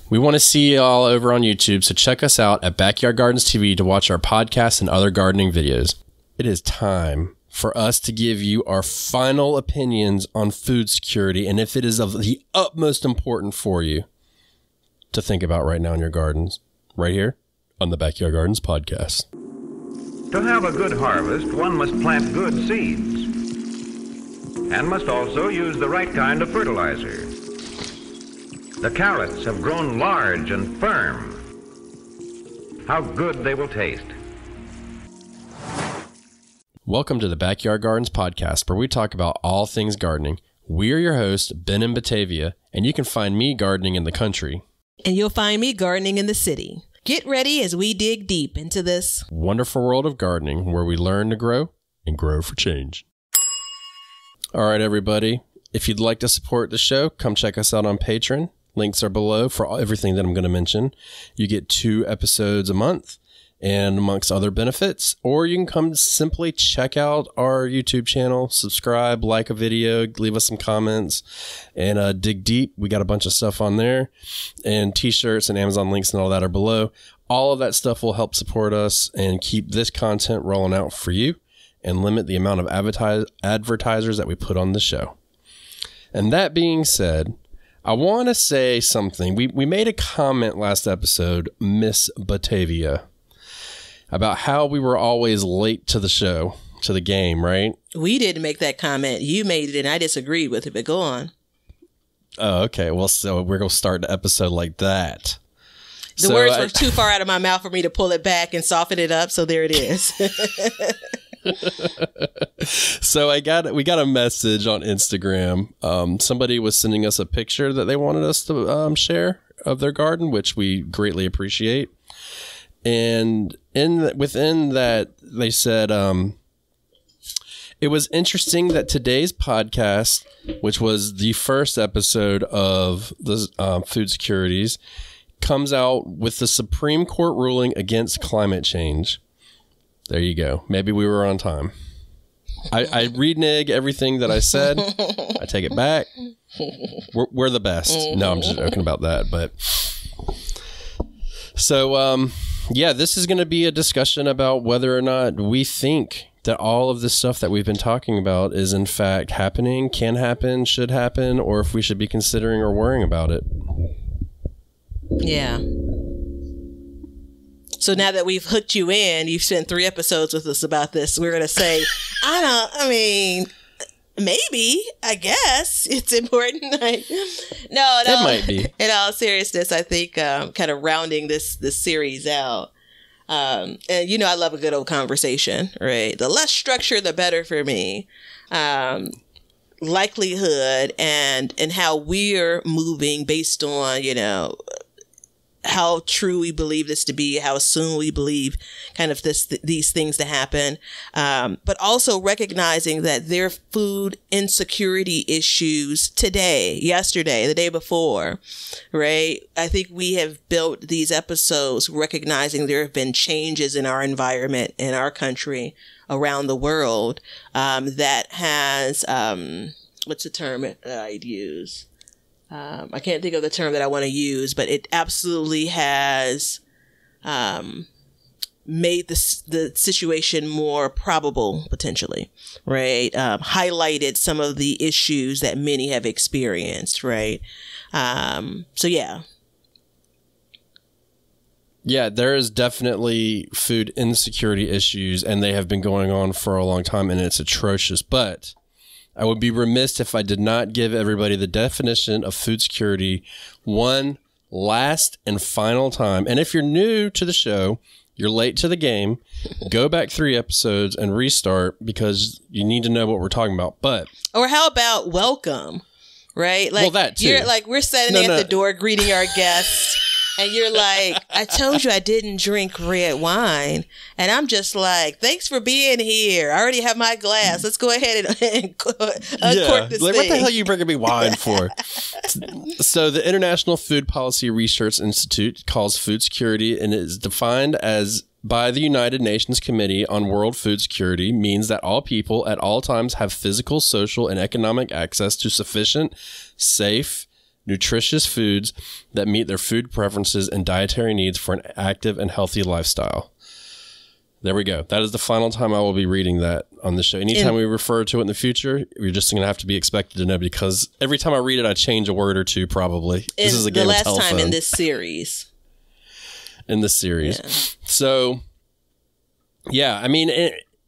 We want to see you all over on YouTube, so check us out at Backyard Gardens TV to watch our podcasts and other gardening videos. It is time for us to give you our final opinions on food security and if it is of the utmost importance for you to think about right now in your gardens, right here on the Backyard Gardens podcast. To have a good harvest, one must plant good seeds and must also use the right kind of fertilizer. The carrots have grown large and firm. How good they will taste. Welcome to the Backyard Gardens podcast, where we talk about all things gardening. We're your hosts, Ben in Batavia, and you can find me gardening in the country. And you'll find me gardening in the city. Get ready as we dig deep into this wonderful world of gardening, where we learn to grow and grow for change. All right, everybody. If you'd like to support the show, come check us out on Patreon. Links are below for everything that I'm going to mention. You get 2 episodes a month and amongst other benefits, or you can come simply check out our YouTube channel, subscribe, like a video, leave us some comments, and dig deep. We got a bunch of stuff on there, and t-shirts and Amazon links and all that are below. All of that stuff will help support us and keep this content rolling out for you and limit the amount of advertisers that we put on the show. And that being said, I want to say something. We made a comment last episode, Miss Batavia, about how we were always late to the show, to the game, right? We didn't make that comment. You made it, and I disagreed with it, but go on. Oh, okay. Well, so we're going to start the episode like that. The words were too far out of my mouth for me to pull it back and soften it up, so there it is. So we got a message on Instagram. Somebody was sending us a picture that they wanted us to share of their garden, which we greatly appreciate. And within that, they said it was interesting that today's podcast, which was the first episode of the food securities, comes out with the Supreme Court ruling against climate change. There you go. Maybe we were on time. I renege everything that I said. I take it back. We're the best. No, I'm just joking about that. But so, yeah, this is going to be a discussion about whether or not we think that all of this stuff that we've been talking about is in fact happening, can happen, should happen, or if we should be considering or worrying about it. Yeah. So now that we've hooked you in, you've spent 3 episodes with us about this. We're going to say, maybe, I guess it's important. No, it might be. In all seriousness, I think kind of rounding this series out. And I love a good old conversation, right? The less structure, the better for me. Likelihood and how we're moving based on, how true we believe this to be, how soon we believe kind of these things to happen, but also recognizing that there are food insecurity issues today, yesterday, the day before, right? I think we have built these episodes recognizing there have been changes in our environment, in our country, around the world, that has, what's the term that I'd use? I can't think of the term that I want to use, but it absolutely has made the situation more probable, potentially, right? Highlighted some of the issues that many have experienced, right? So, yeah. Yeah, there is definitely food insecurity issues, and they have been going on for a long time, and it's atrocious. But I would be remiss if I did not give everybody the definition of food security one last and final time. And if you're new to the show, you're late to the game, go back 3 episodes and restart because you need to know what we're talking about. Or how about welcome, right? Like, well, that too. You're like, we're standing at the door greeting our guests. And you're like, I told you I didn't drink red wine. And I'm just like, thanks for being here. I already have my glass. Let's go ahead and uncork this thing. What the hell are you bringing me wine for? So the International Food Policy Research Institute calls food security, and it is defined as by the United Nations Committee on World Food Security, means that all people at all times have physical, social, and economic access to sufficient, safe, nutritious foods that meet their food preferences and dietary needs for an active and healthy lifestyle. There we go. That is the final time I will be reading that on the show. Anytime we refer to it in the future, you're just going to have to be expected to know, because every time I read it, I change a word or two probably. This is a game of telephone. The last time in this series. Yeah. So, yeah, I mean,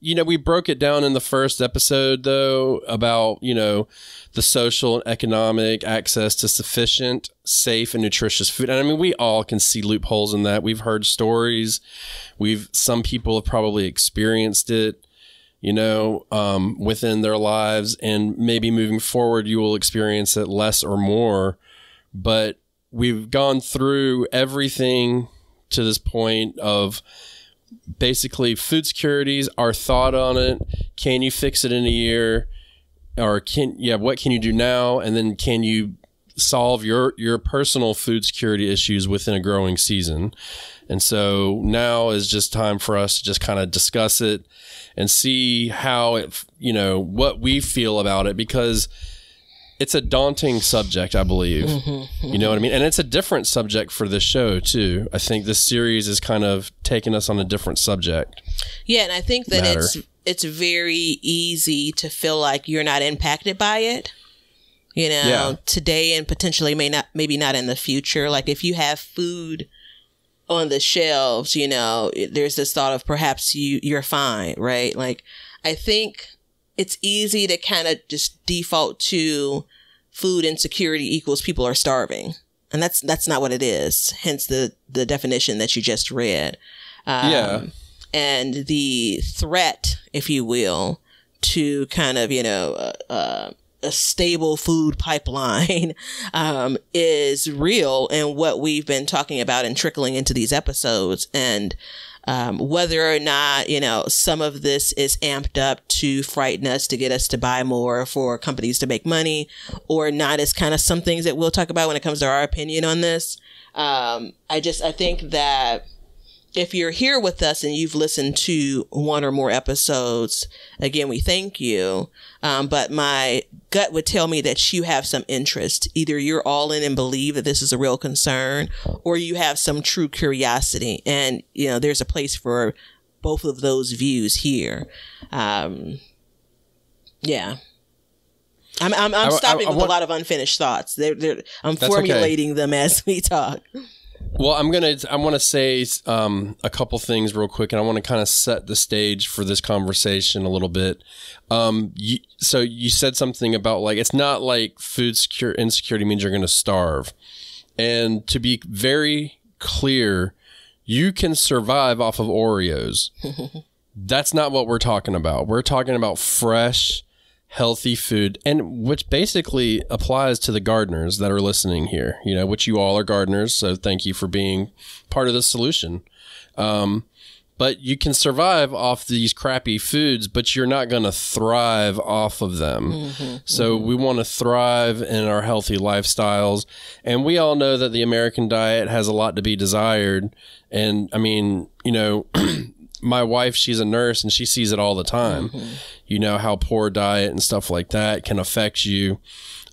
we broke it down in the first episode, though, about, the social and economic access to sufficient, safe, and nutritious food. And I mean, we all can see loopholes in that. We've heard stories. Some people have probably experienced it, within their lives. And maybe moving forward, you will experience it less or more. But we've gone through everything to this point of basically food securities, our thought on it. Can you fix it in a year? Or what can you do now? And then can you solve your personal food security issues within a growing season? And so now is just time for us to just kind of discuss it and see how it, what we feel about it, because it's a daunting subject, I believe. You know what I mean? And it's a different subject for this show, too. I think this series is kind of taking us on a different subject. Yeah, and I think that it's very easy to feel like you're not impacted by it, today and potentially maybe not in the future. Like if you have food on the shelves, there's this thought of perhaps you're fine, right? Like I think it's easy to kind of just default to food insecurity equals people are starving. And that's not what it is. Hence the definition that you just read. And the threat, if you will, to kind of, a stable food pipeline is real, and what we've been talking about and trickling into these episodes. And whether or not, some of this is amped up to frighten us, to get us to buy more for companies to make money or not, is kind of some things that we'll talk about when it comes to our opinion on this. I think that if you're here with us and you've listened to one or more episodes, again, we thank you. But my gut would tell me that you have some interest. Either you're all in and believe that this is a real concern, or you have some true curiosity. And, there's a place for both of those views here. I'm stopping with a lot of unfinished thoughts. I'm formulating them as we talk. Well, I want to say a couple things real quick, and I want to kind of set the stage for this conversation a little bit. So you said something about like, it's not like food insecurity means you're going to starve. And to be very clear, you can survive off of Oreos. That's not what we're talking about. We're talking about fresh, healthy food, and which basically applies to the gardeners that are listening here, which you all are gardeners. So thank you for being part of the solution. But you can survive off these crappy foods, but you're not going to thrive off of them. So we want to thrive in our healthy lifestyles. And we all know that the American diet has a lot to be desired. And I mean, my wife, she's a nurse and she sees it all the time. How poor diet and stuff like that can affect you.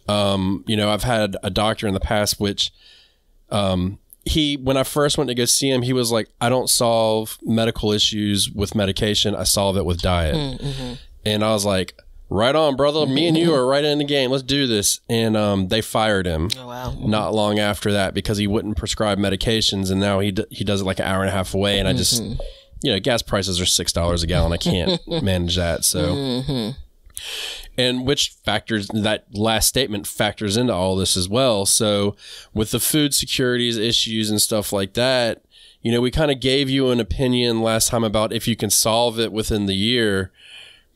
I've had a doctor in the past, which, when I first went to go see him, he was like, I don't solve medical issues with medication. I solve it with diet. And I was like, right on, brother. Me and you are right in the game. Let's do this. And they fired him not long after that because he wouldn't prescribe medications. And now he does it like an hour and a half away. And I just... gas prices are $6 a gallon. I can't manage that. So, and which factors, that last statement factors into all this as well. So with the food securities issues and stuff like that, we kind of gave you an opinion last time about if you can solve it within the year.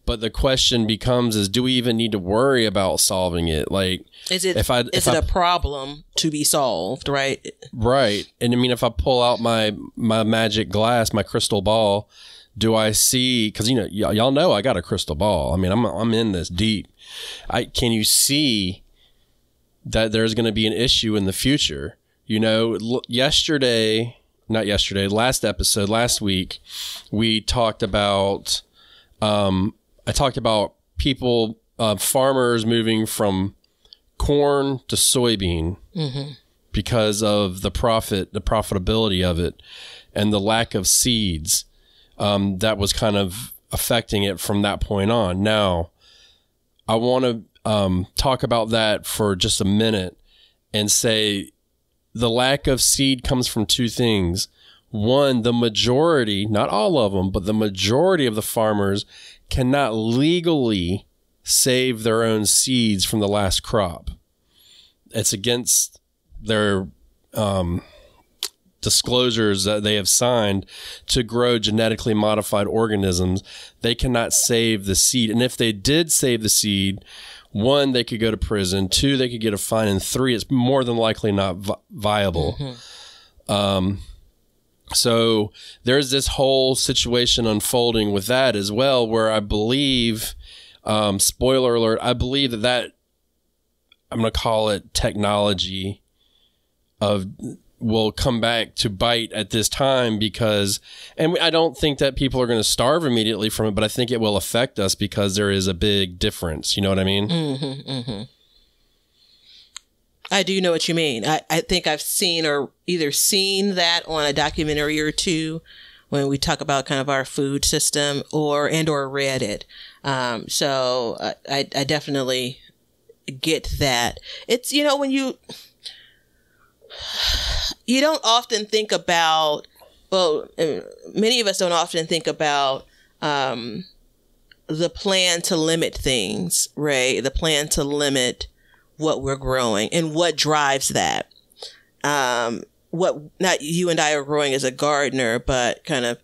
But the question becomes do we even need to worry about solving it? Like, is it a problem to be solved, right? Right. And I mean, if I pull out my magic glass, my crystal ball, do I see, because, y'all know I got a crystal ball. I mean, I'm in this deep. Can you see that there's going to be an issue in the future? Last week, we talked about, I talked about people, farmers moving from corn to soybean because of the profitability of it and the lack of seeds. That was kind of affecting it from that point on. Now, I want to talk about that for just a minute and say the lack of seed comes from two things. One, the majority, not all of them, but the majority of the farmers cannot legally save their own seeds from the last crop. It's against their disclosures that they have signed to grow genetically modified organisms. They cannot save the seed. And if they did save the seed, one, they could go to prison. Two, they could get a fine. And three, it's more than likely not viable. So there's this whole situation unfolding with that as well, where I believe, spoiler alert, I believe that I'm going to call it technology will come back to bite at this time because, and I don't think that people are going to starve immediately from it, but I think it will affect us because there is a big difference. You know what I mean? I do know what you mean. I think I've seen or either seen that on a documentary or two when we talk about kind of our food system or read it. So I definitely get that. It's, you know, when you don't often think about, well, many of us don't often think about the plan to limit things, right? The plan to limit what we're growing and what drives that. What not you and I are growing as a gardener, but kind of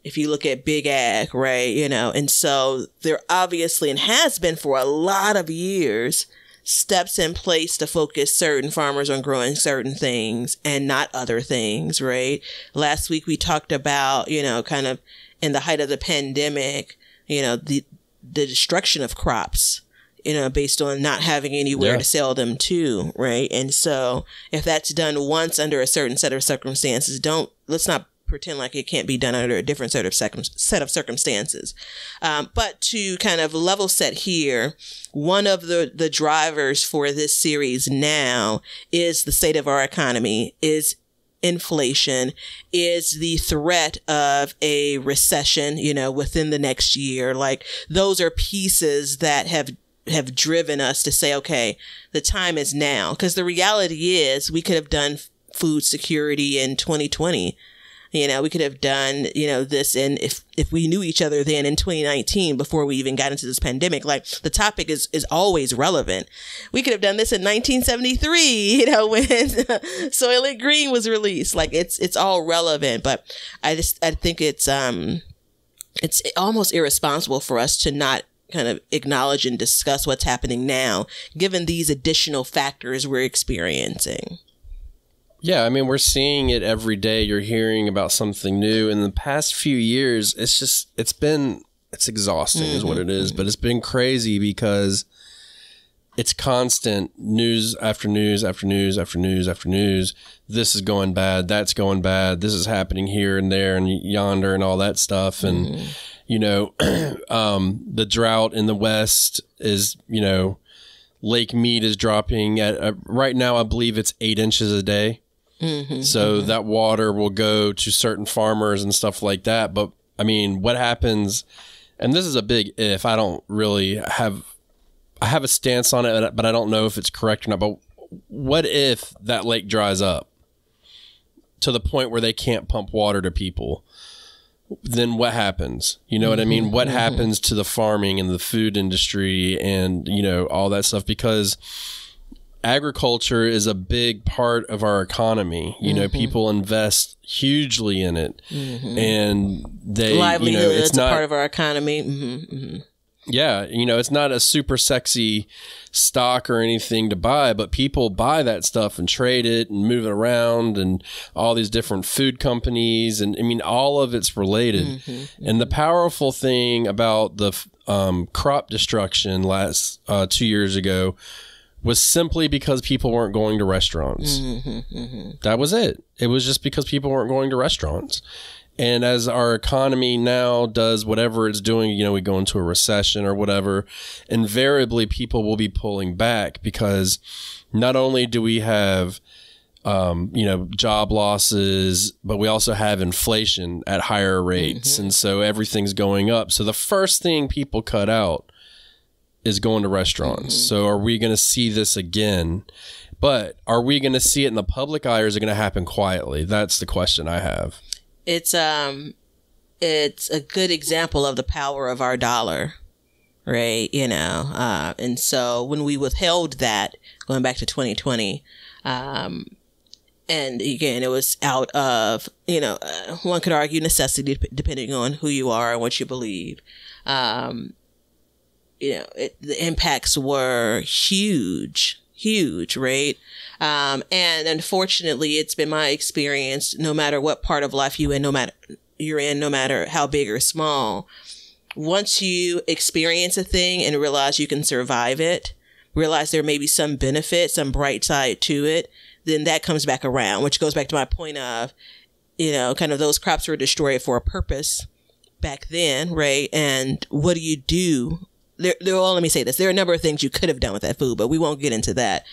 if you look at big ag, right? You know, and so there obviously and has been for a lot of years steps in place to focus certain farmers on growing certain things and not other things, right? Last week we talked about, you know, kind of in the height of the pandemic, you know, the destruction of crops, you know, based on not having anywhere to sell them to, right? And so if that's done once under a certain set of circumstances, let's not pretend like it can't be done under a different set of circumstances. But to kind of level set here, one of the drivers for this series now is the state of our economy, is inflation, is the threat of a recession, you know, within the next year. Like those are pieces that have driven us to say, okay, the time is now. Because the reality is we could have done food security in 2020. You know, we could have done, you know, this in if we knew each other then in 2019 before we even got into this pandemic. Like the topic is always relevant. We could have done this in 1973, you know, when Soylent Green was released. Like it's all relevant, but I think it's almost irresponsible for us to not kind of acknowledge and discuss what's happening now, given these additional factors we're experiencing. Yeah, I mean, we're seeing it every day. You're hearing about something new. In the past few years, it's exhausting is what it is. But it's been crazy because it's constant news after news after news after news after news. This is going bad. That's going bad. This is happening here and there and yonder and all that stuff. And, you know, the drought in the West is, you know, Lake Mead is dropping at right now, I believe it's 8 inches a day. So that water will go to certain farmers and stuff like that. But I mean, what happens, and this is a big if, I don't really have a stance on it, but I don't know if it's correct or not. But what if that lake dries up to the point where they can't pump water to people? Then what happens? You know what I mean? What happens to the farming and the food industry and, you know, all that stuff? Because agriculture is a big part of our economy. You know, people invest hugely in it, and they, livelihood, you know, it's not a part of our economy. Yeah, you know, it's not a super sexy stock or anything to buy, but people buy that stuff and trade it and move it around, and all these different food companies, and I mean, all of it's related. And the powerful thing about the crop destruction last 2 years ago was simply because people weren't going to restaurants. That was it. It was just because people weren't going to restaurants. And as our economy now does whatever it's doing, you know, we go into a recession or whatever, invariably people will be pulling back because not only do we have, you know, job losses, but we also have inflation at higher rates. And so everything's going up. So the first thing people cut out is going to restaurants. So are we going to see this again? But are we going to see it in the public eye, or is it going to happen quietly? That's the question I have. It's a good example of the power of our dollar, right? You know, and so when we withheld that, going back to 2020, and again, it was out of, you know, one could argue necessity, depending on who you are and what you believe. You know, the impacts were huge, right? And unfortunately, it's been my experience, no matter what part of life you're in, no matter how big or small, once you experience a thing and realize you can survive it, realize there may be some benefit, some bright side to it, then that comes back around, which goes back to my point of, you know, kind of those crops were destroyed for a purpose back then, right? And what do you do? Well, let me say this. There are a number of things you could have done with that food, but we won't get into that.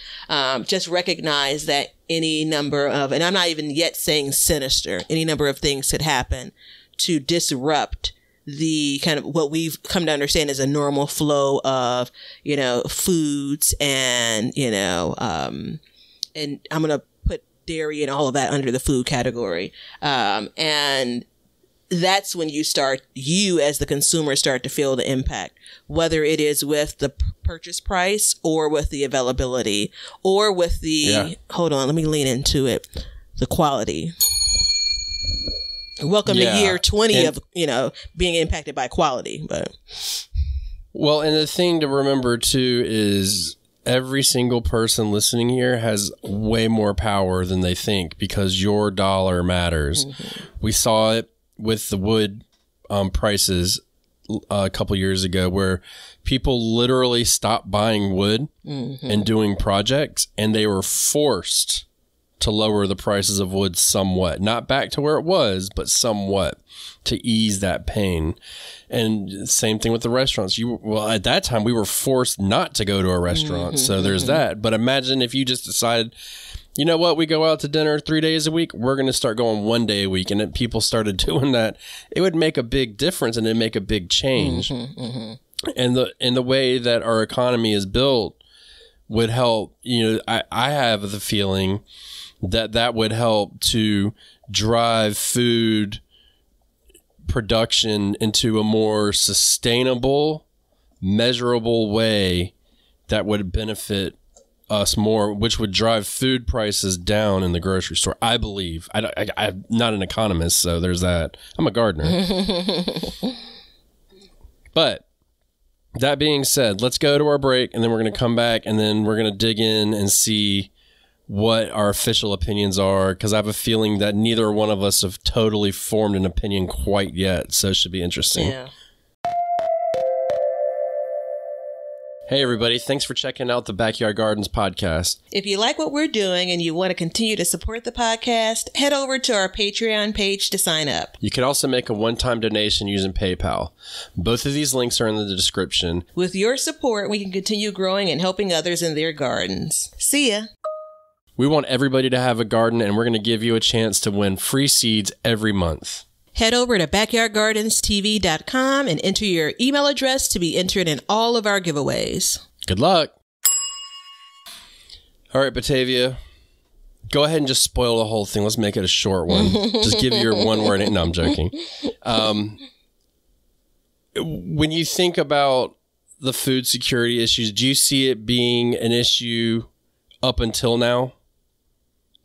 Just recognize that any number of, and I'm not even yet saying sinister, any number of things could happen to disrupt the kind of what we've come to understand as a normal flow of, you know, foods and, you know, and I'm going to put dairy and all of that under the food category. And that's when you as the consumer start to feel the impact, whether it is with the purchase price or with the availability or with the, hold on, let me lean into it, the quality. Welcome to year 20 of, you know, being impacted by quality. But well, and the thing to remember too is every single person listening here has way more power than they think because your dollar matters. We saw it with the wood prices a couple years ago, where people literally stopped buying wood and doing projects, and they were forced to lower the prices of wood somewhat, not back to where it was, but somewhat to ease that pain. And same thing with the restaurants. Well, at that time we were forced not to go to a restaurant. So there's that. But imagine if you just decided, you know what, we go out to dinner 3 days a week, we're going to start going 1 day a week. And if people started doing that, it would make a big difference and it'd make a big change. And the way that our economy is built would help. You know, I have the feeling that would help to drive food production into a more sustainable, measurable way that would benefit us more, which would drive food prices down in the grocery store. I believe. I'm not an economist, so there's that. I'm a gardener. But that being said, let's go to our break, and then we're going to come back, and then we're going to dig in and see what our official opinions are, because I have a feeling that neither one of us have totally formed an opinion quite yet, so it should be interesting. yeah. Hey everybody, thanks for checking out the Backyard Gardens podcast. If you like what we're doing and you want to continue to support the podcast, head over to our Patreon page to sign up. You can also make a one-time donation using PayPal. Both of these links are in the description. With your support, we can continue growing and helping others in their gardens. See ya. We want everybody to have a garden, and we're going to give you a chance to win free seeds every month. Head over to backyardgardenstv.com and enter your email address to be entered in all of our giveaways. Good luck. All right, Batavia, go ahead and just spoil the whole thing. Let's make it a short one. Just give your one word. No, I'm joking. When you think about the food security issues, do you see it being an issue up until now?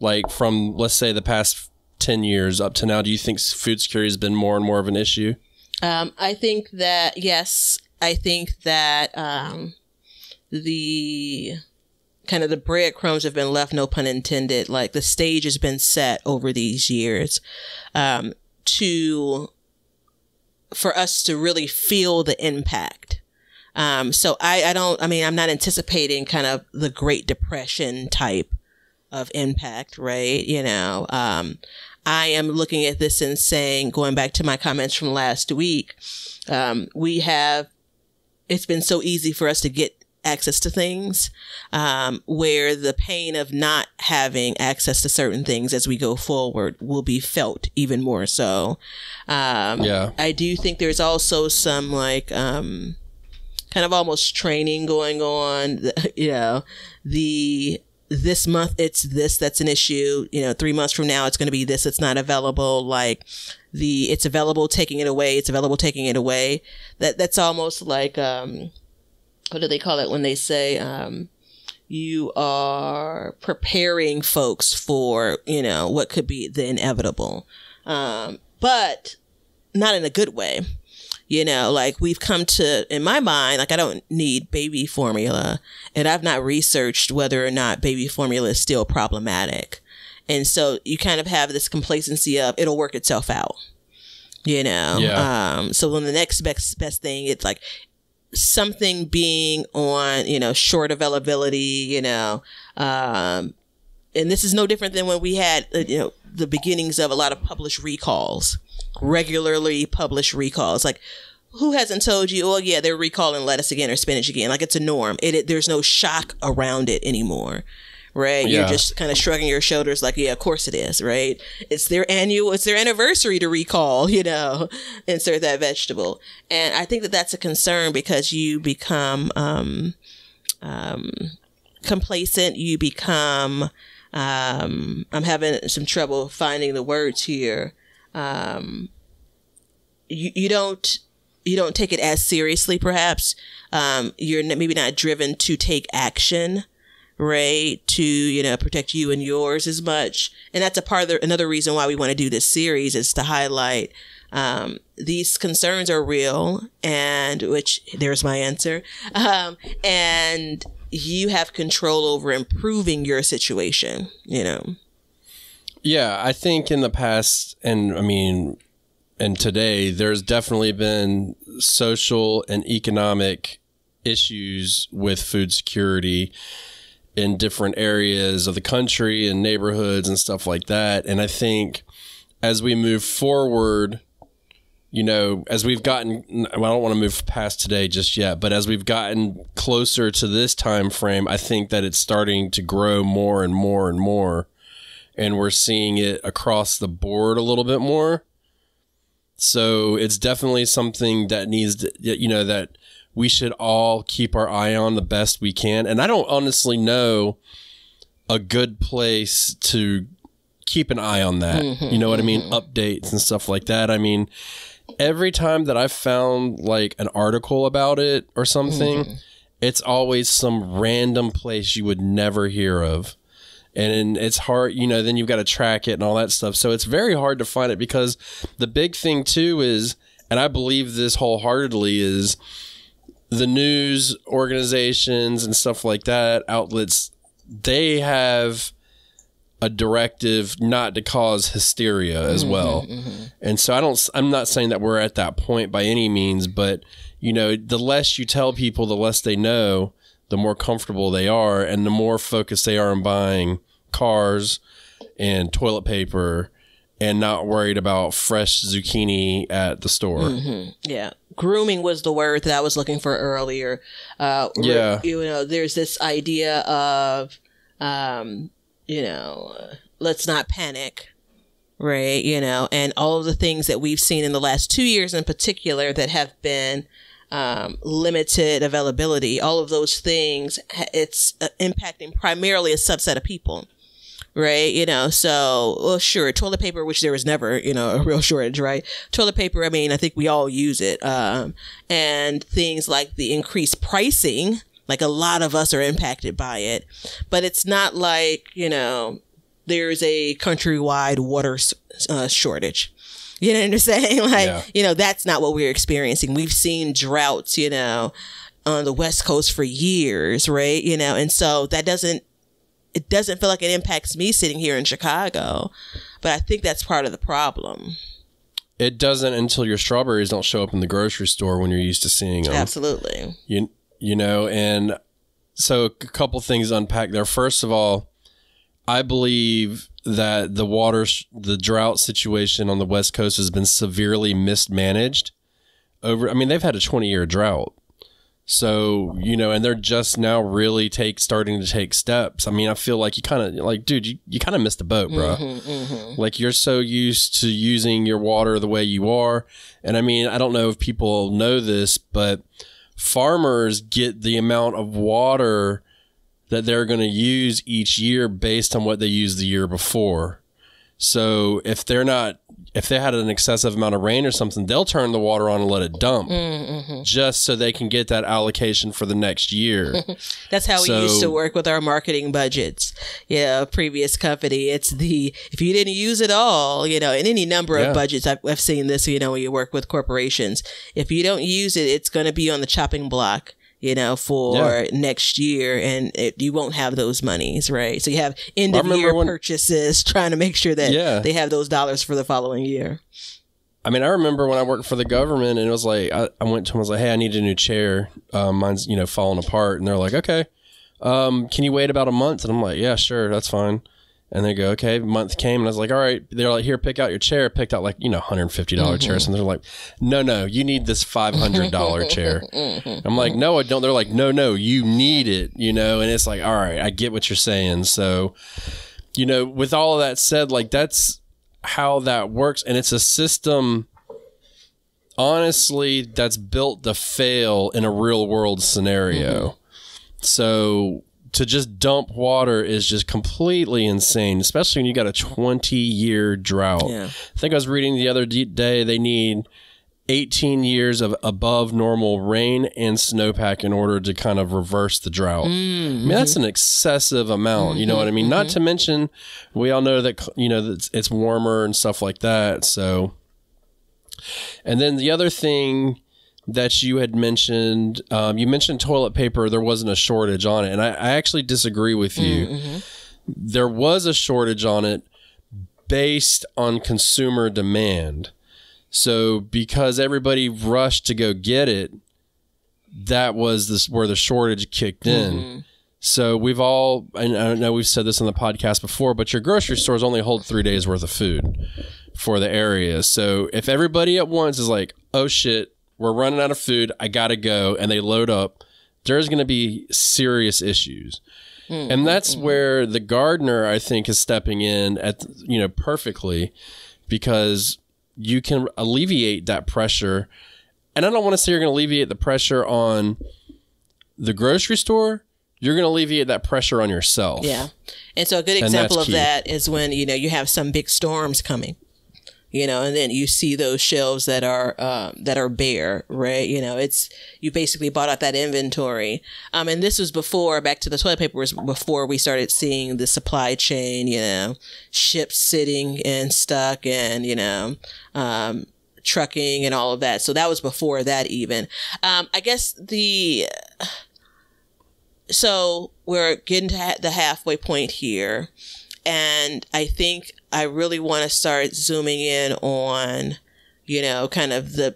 Like from, let's say, the past 10 years up to now, do you think food security has been more and more of an issue? I think that, yes. I think that the kind of the breadcrumbs have been left, no pun intended. Like the stage has been set over these years for us to really feel the impact. So I'm not anticipating kind of the Great Depression type of impact, right? You know, I am looking at this and saying, going back to my comments from last week, it's been so easy for us to get access to things, where the pain of not having access to certain things as we go forward will be felt even more so. I do think there's also some like, kind of almost training going on, this month it's this that's an issue, 3 months from now it's going to be this, it's not available, like it's available, taking it away, it's available, taking it away. That's almost like, what do they call it when they say, you are preparing folks for, what could be the inevitable. But not in a good way. Like we've come to, in my mind, like I don't need baby formula, and I've not researched whether or not baby formula is still problematic. And so you kind of have this complacency of it'll work itself out, so when the next best thing, it's like something being on, short availability, and this is no different than when we had, the beginnings of a lot of published recalls. Regularly published recalls. Like, who hasn't told you, oh yeah, they're recalling lettuce again or spinach again? Like, it's a norm. There's no shock around it anymore, right? Yeah. You're just kind of shrugging your shoulders like, yeah, of course it is, right? It's their anniversary to recall, insert that vegetable. And I think that that's a concern because you become complacent. You become, I'm having some trouble finding the words here. You don't take it as seriously, perhaps. You're maybe not driven to take action, right? To, protect you and yours as much. And that's another reason why we want to do this series, is to highlight, these concerns are real, and which there's my answer. And you have control over improving your situation, Yeah, I think in the past, and today, there's definitely been social and economic issues with food security in different areas of the country and neighborhoods and stuff like that. And I think as we move forward, as we've gotten, I don't want to move past today just yet, but as we've gotten closer to this time frame, I think that it's starting to grow more and more and more. And we're seeing it across the board a little bit more. So it's definitely something that needs to, that we should all keep our eye on the best we can. And I don't honestly know a good place to keep an eye on that. You know what I mean? Updates and stuff like that. I mean, every time that I've found like an article about it or something, it's always some random place you would never hear of. And it's hard, then you've got to track it and all that stuff. So it's very hard to find it, because the big thing too is, and I believe this wholeheartedly, is the news organizations and stuff like that, outlets, they have a directive not to cause hysteria as well. And so I'm not saying that we're at that point by any means, but the less you tell people, the less they know, the more comfortable they are, and the more focused they are on buying cars and toilet paper and not worried about fresh zucchini at the store. Yeah. Grooming was the word that I was looking for earlier. There's this idea of, let's not panic, right? And all of the things that we've seen in the last 2 years in particular that have been limited availability, all of those things, it's impacting primarily a subset of people, right? So, well, sure, toilet paper, which there was never, a real shortage, right? Toilet paper, I think we all use it. And things like the increased pricing, like a lot of us are impacted by it, but it's not like, there's a countrywide water shortage. You know what I'm saying? Like, that's not what we're experiencing. We've seen droughts, on the West Coast for years, right? And so it doesn't feel like it impacts me sitting here in Chicago, but I think that's part of the problem. It doesn't until your strawberries don't show up in the grocery store when you're used to seeing them. Absolutely. And so a couple things to unpack there. First of all, I believe that the drought situation on the West Coast has been severely mismanaged they've had a 20-year drought. So, and they're just now really starting to take steps. I mean, I feel like you kind of dude, you kind of missed the boat, bro. Like, you're so used to using your water the way you are. And I mean, I don't know if people know this, but farmers get the amount of water that they're going to use each year based on what they used the year before. So if they had an excessive amount of rain or something, they'll turn the water on and let it dump just so they can get that allocation for the next year. That's how we used to work with our marketing budgets. Yeah, previous company. It's if you didn't use it all, in any number of budgets, I've seen this, when you work with corporations, if you don't use it, it's going to be on the chopping block, for next year, and you won't have those monies, right? So you have end of year purchases, trying to make sure that they have those dollars for the following year. I mean, I remember when I worked for the government, and it was like, I went to them, I was like, hey, I need a new chair. Mine's, falling apart. And they're like, okay, can you wait about a month? And I'm like, yeah, sure, that's fine. And they go, okay, month came, and I was like, all right. They're like, here, pick out your chair. Picked out $150 chair. So they're like, no, you need this $500 chair. I'm like, no, I don't. They're like, no, you need it, and it's like, all right, I get what you're saying. So, with all of that said, that's how that works. And it's a system, honestly, that's built to fail in a real world scenario. So to just dump water is just completely insane, especially when you got a 20-year drought. Yeah. I think I was reading the other day they need 18 years of above normal rain and snowpack in order to kind of reverse the drought. I mean, that's an excessive amount. You know what I mean? Not to mention, we all know that, that it's warmer and stuff like that. So, and then the other thing that you had mentioned, you mentioned toilet paper. There wasn't a shortage on it. And I actually disagree with you. There was a shortage on it based on consumer demand. So because everybody rushed to go get it, that was where the shortage kicked in. So and I know we've said this on the podcast before, but your grocery stores only hold 3 days worth of food for the area. So if everybody at once is like, oh shit, we're running out of food, I gotta go, and they load up, there's going to be serious issues. And that's where the gardener, I think, is stepping in perfectly, because you can alleviate that pressure. And I don't want to say you're going to alleviate the pressure on the grocery store. You're going to alleviate that pressure on yourself. Yeah. And so a good example of that is when, you have some big storms coming, and then you see those shelves that are bare, right? You basically bought out that inventory. And this was back to the toilet paper, was before we started seeing the supply chain, ships sitting and stuck, and, trucking and all of that. So that was before that even. I guess so we're getting to the halfway point here. And I think I really want to start zooming in on, kind of the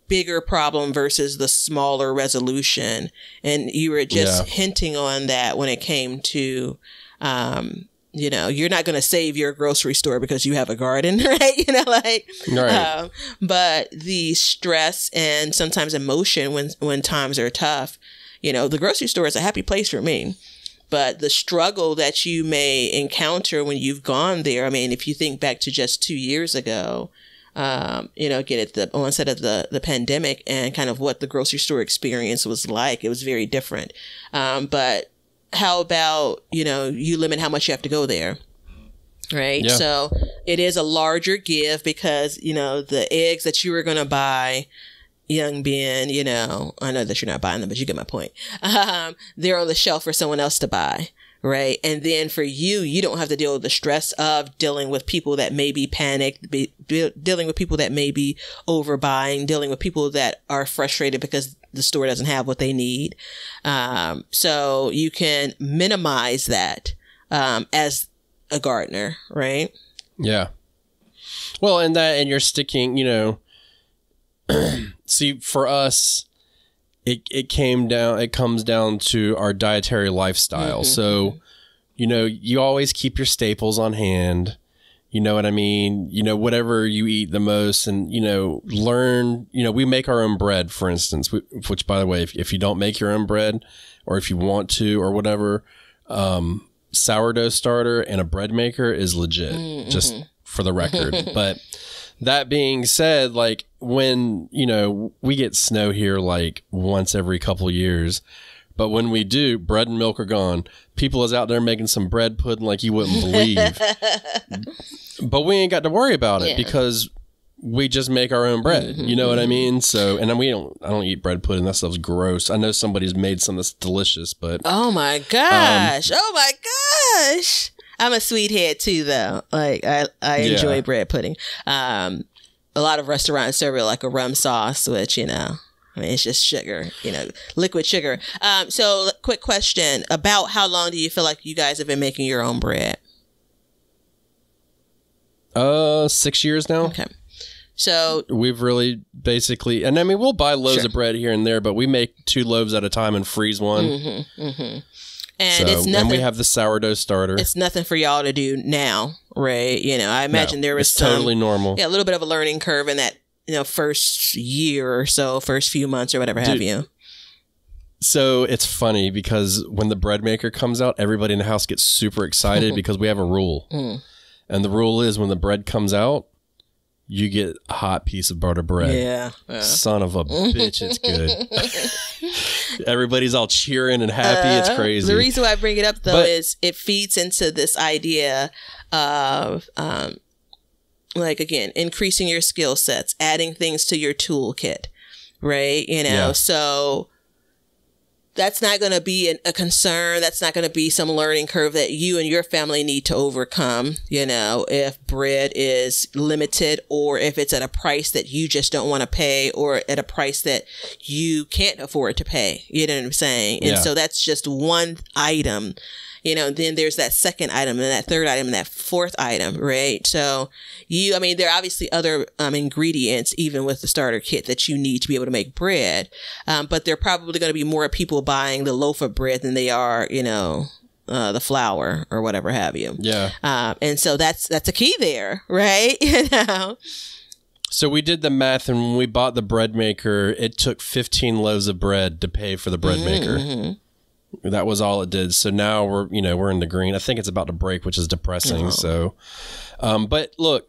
bigger problem versus the smaller resolution. And you were just hinting on that when it came to, you're not going to save your grocery store because you have a garden, right? Right. But the stress and sometimes emotion when times are tough, the grocery store is a happy place for me. But the struggle that you may encounter when you've gone there, I mean, if you think back to just 2 years ago, again, at the onset of the pandemic and kind of what the grocery store experience was like, it was very different. But how about, you limit how much you have to go there, right? Yeah. So it is a larger give because, the eggs that you were going to buy, Young Ben, I know that you're not buying them, but you get my point. They're on the shelf for someone else to buy, right? And then for you don't have to deal with the stress of dealing with people that may be panicked, dealing with people that may be overbuying, dealing with people that are frustrated because the store doesn't have what they need. So you can minimize that as a gardener, right? Yeah. Well, and you're sticking, see, for us, it comes down to our dietary lifestyle. So you know, you always keep your staples on hand. You know what I mean? You know, whatever you eat the most, and, you know, learn, you know, we make our own bread, for instance, which, by the way, if you don't make your own bread, or if you want to, or whatever, sourdough starter and a bread maker is legit, just for the record. But that being said, like, when, you know, we get snow here like once every couple of years, but when we do, bread and milk are gone. People is out there making some bread pudding like you wouldn't believe. But we ain't got to worry about it because we just make our own bread. You know what I mean? So, and then I don't eat bread pudding. That stuff's gross. I know somebody's made some that's delicious, but. Oh my gosh. I'm a sweethead too, though. Like, I enjoy bread pudding. A lot of restaurants serve it like a rum sauce, which, you know, I mean, it's just sugar, you know, liquid sugar. So quick question about how long do you feel like you guys have been making your own bread? 6 years now. Okay. So we've really basically, and I mean, we'll buy loaves of bread here and there, but we make 2 loaves at a time and freeze one. And it's nothing. And we have the sourdough starter. It's nothing for y'all to do now, right? You know, I imagine there was totally normal. Yeah, a little bit of a learning curve in that, you know, first year or so, first few months or whatever have you. So it's funny because when the bread maker comes out, everybody in the house gets super excited because we have a rule. And the rule is when the bread comes out, you get a hot piece of butter bread. Yeah. Son of a bitch, it's good. Everybody's all cheering and happy. It's crazy. The reason why I bring it up, though, is it feeds into this idea of, like, again, increasing your skill sets, adding things to your toolkit, right? You know, so that's not going to be a concern. That's not going to be some learning curve that you and your family need to overcome, you know, if bread is limited or if it's at a price that you just don't want to pay or at a price that you can't afford to pay. You know what I'm saying? And so that's just one item. You know, then there's that second item and that third item and that fourth item, right? So I mean, there are obviously other ingredients, even with the starter kit, that you need to be able to make bread. But there are probably going to be more people buying the loaf of bread than they are, you know, the flour or whatever have you. Yeah. And so that's a key there, right? You know? So we did the math, and when we bought the bread maker, it took 15 loaves of bread to pay for the bread maker. That was all it did. So now we're in the green. I think it's about to break, which is depressing. So, but look,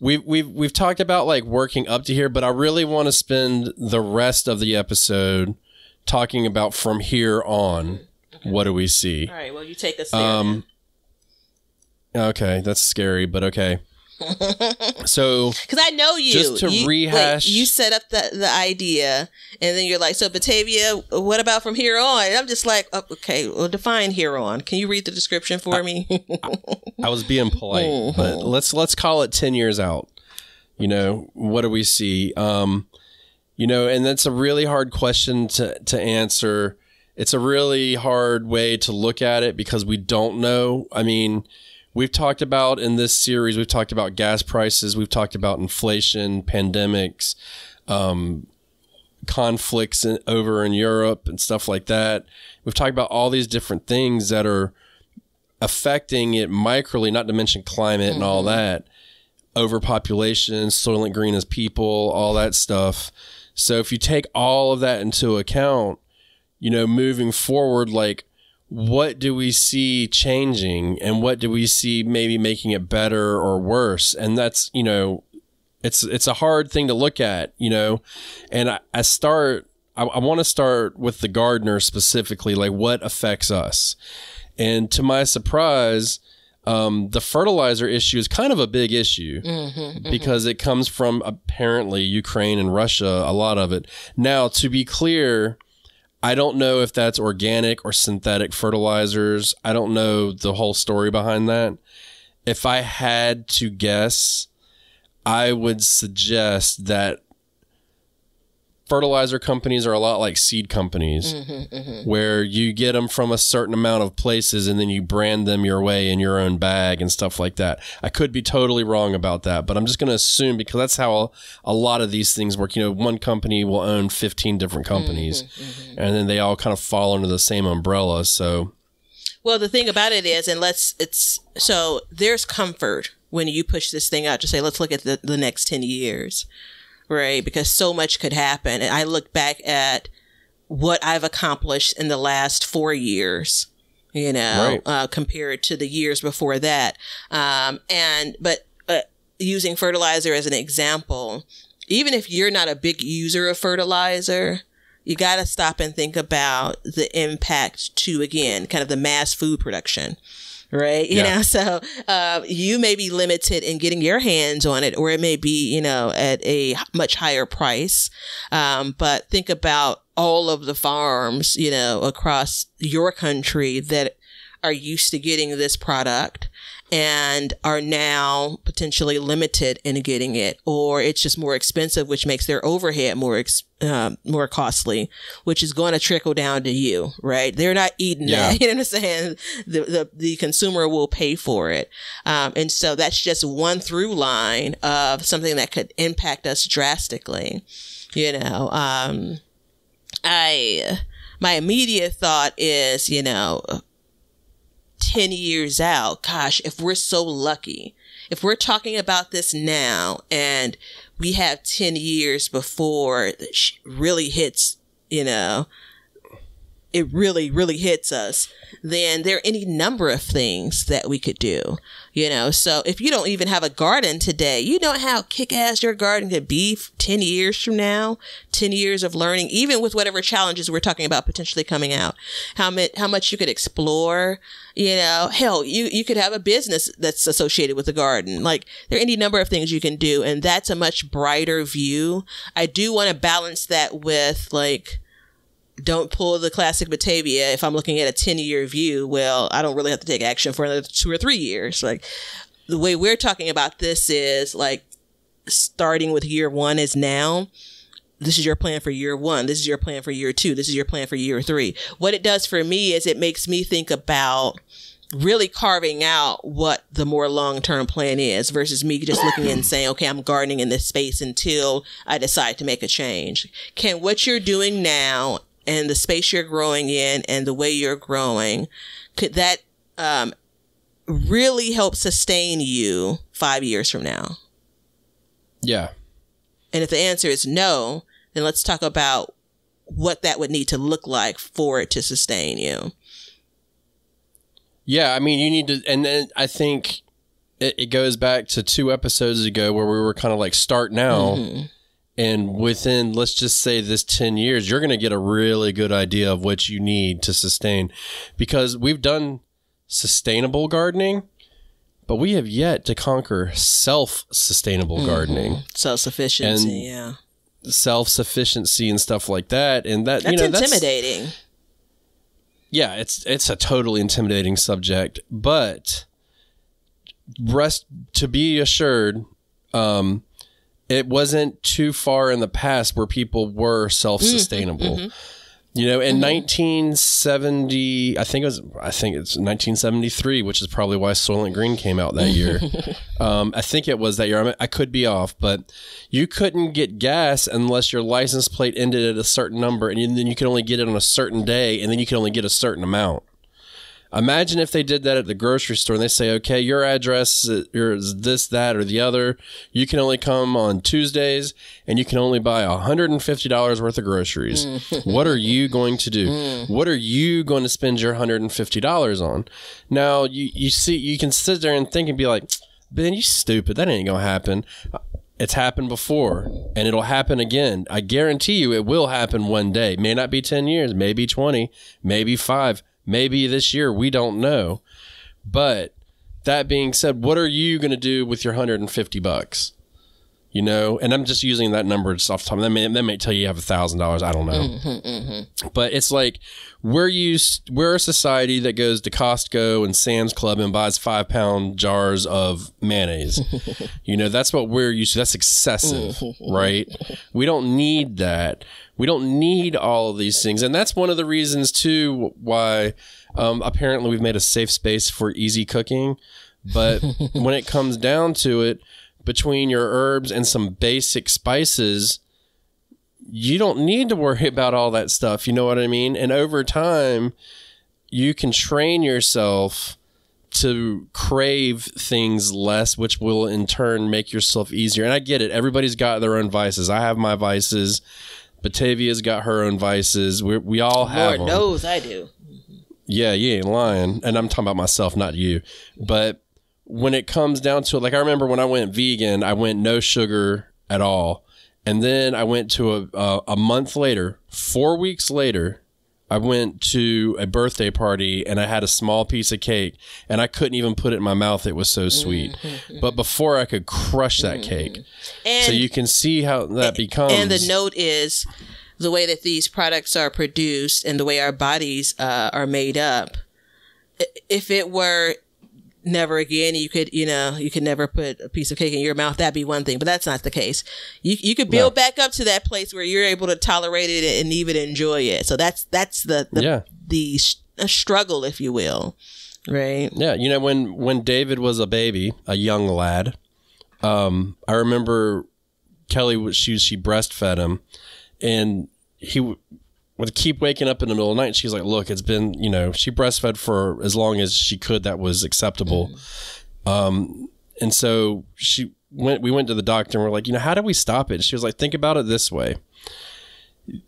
we've talked about like working up to here, but I really want to spend the rest of the episode talking about from here on. What do we see? All right. Well, you take us there. Okay, that's scary, but okay. So, because I know you, just to rehash, you set up the idea, and then you're like, "So, Batavia, what about from here on?" And I'm just like, oh, "Okay, well, define here on. Can you read the description for me?" I was being polite, but let's call it 10 years out. You know, what do we see? You know, and that's a really hard question to answer. It's a really hard way to look at it because we don't know. I mean, we've talked about in this series, we've talked about gas prices, we've talked about inflation, pandemics, conflicts over in Europe and stuff like that. We've talked about all these different things that are affecting it microly, not to mention climate and all that, overpopulation, Soylent Green as people, all that stuff. So if you take all of that into account, you know, moving forward, like, what do we see changing and what do we see maybe making it better or worse? And that's, you know, it's a hard thing to look at, you know, and I want to start with the gardener specifically, like what affects us. And to my surprise, the fertilizer issue is kind of a big issue because it comes from apparently Ukraine and Russia, a lot of it. Now, to be clear, I don't know if that's organic or synthetic fertilizers. I don't know the whole story behind that. If I had to guess, I would suggest that fertilizer companies are a lot like seed companies where you get them from a certain amount of places and then you brand them your way in your own bag and stuff like that. I could be totally wrong about that, but I'm just going to assume because that's how a lot of these things work. You know, one company will own 15 different companies and then they all kind of fall under the same umbrella. So, Well, the thing about it is, so there's comfort when you push this thing out to say, let's look at the next 10 years, right? Because so much could happen. And I look back at what I've accomplished in the last 4 years, compared to the years before that. But using fertilizer as an example, even if you're not a big user of fertilizer, you got to stop and think about the impact to, again, kind of the mass food production, right? So you may be limited in getting your hands on it, or it may be, at a much higher price. But think about all of the farms, across your country that are used to getting this product and are now potentially limited in getting it, or it's just more expensive, which makes their overhead more costly, which is going to trickle down to you, right? They're not eating that. You know what I'm saying? The consumer will pay for it. And so that's just one through line of something that could impact us drastically. My immediate thought is, 10 years out, gosh, if we're so lucky, if we're talking about this now and we have 10 years before it really hits, it really, really hits us, then there are any number of things that we could do, So if you don't even have a garden today, you know how kick-ass your garden could be 10 years from now, 10 years of learning, even with whatever challenges we're talking about potentially coming out, how much you could explore, hell, you could have a business that's associated with the garden. Like, there are any number of things you can do, and that's a much brighter view. I do want to balance that with, don't pull the classic Batavia. If I'm looking at a 10-year view, well, I don't really have to take action for another 2 or 3 years. Like, the way we're talking about this is starting with year 1 is now. This is your plan for year 1. This is your plan for year 2. This is your plan for year 3. What it does for me is it makes me think about really carving out what the more long-term plan is versus me just looking and saying, okay, I'm gardening in this space until I decide to make a change. Can what you're doing now and the space you're growing in and the way you're growing, could that really help sustain you 5 years from now? Yeah. And if the answer is no, then let's talk about what that would need to look like for it to sustain you. Yeah, I mean, you need to, and then I think it goes back to 2 episodes ago where we were kind of start now. Mm-hmm. And within, let's just say this 10 years, you're going to get a really good idea of what you need to sustain, because we've done sustainable gardening, but we have yet to conquer self-sustainable gardening. Self-sufficiency, self-sufficiency and stuff like that. And that's intimidating. Yeah, it's a totally intimidating subject, but to be assured, it wasn't too far in the past where people were self-sustainable. Mm-hmm. In 1970, I think it's 1973, which is probably why Soylent Green came out that year. I think it was that year. I could be off, but you couldn't get gas unless your license plate ended at a certain number, and then you could only get it on a certain day, and then you could only get a certain amount. Imagine if they did that at the grocery store and they say, okay, your address is this, that, or the other. You can only come on Tuesdays and you can only buy $150 worth of groceries. What are you going to do? What are you going to spend your $150 on? Now, you can sit there and think and be like, Ben, you stupid. That ain't going to happen. It's happened before, and it'll happen again. I guarantee you it will happen one day. May not be 10 years, maybe 20, maybe 5. Maybe this year, we don't know. But that being said, what are you going to do with your $150? And I'm just using that number just off the top. That may tell you have $1,000. I don't know. But it's we're a society that goes to Costco and Sam's Club and buys 5-pound jars of mayonnaise. That's what we're used to. That's excessive, right? We don't need that. We don't need all of these things. And that's one of the reasons, too, why apparently we've made a safe space for easy cooking. But when it comes down to it, between your herbs and some basic spices, you don't need to worry about all that stuff. You know what I mean? And over time, you can train yourself to crave things less, which will in turn make yourself easier. And I get it. Everybody's got their own vices. I have my vices. Batavia's got her own vices. We all have them. Lord knows I do. Yeah, you ain't lying. And I'm talking about myself, not you. But when it comes down to it, like I remember when I went vegan, I went no sugar at all. And then I went to a month later, 4 weeks later, I went to a birthday party and I had a small piece of cake and I couldn't even put it in my mouth. It was so sweet. But before I could crush that cake. And so you can see how that becomes. And the note is the way that these products are produced and the way our bodies are made up. If it were never again, you could never put a piece of cake in your mouth. That'd be one thing, but that's not the case. You could build back up to that place where you're able to tolerate it and even enjoy it. So that's the struggle, if you will. Right. Yeah. You know, when David was a baby, a young lad, I remember Kelly, she breastfed him and he would keep waking up in the middle of the night. She's like, look, it's been, she breastfed for as long as she could. That was acceptable. And so we went to the doctor and we're like, how do we stop it? She was like, think about it this way.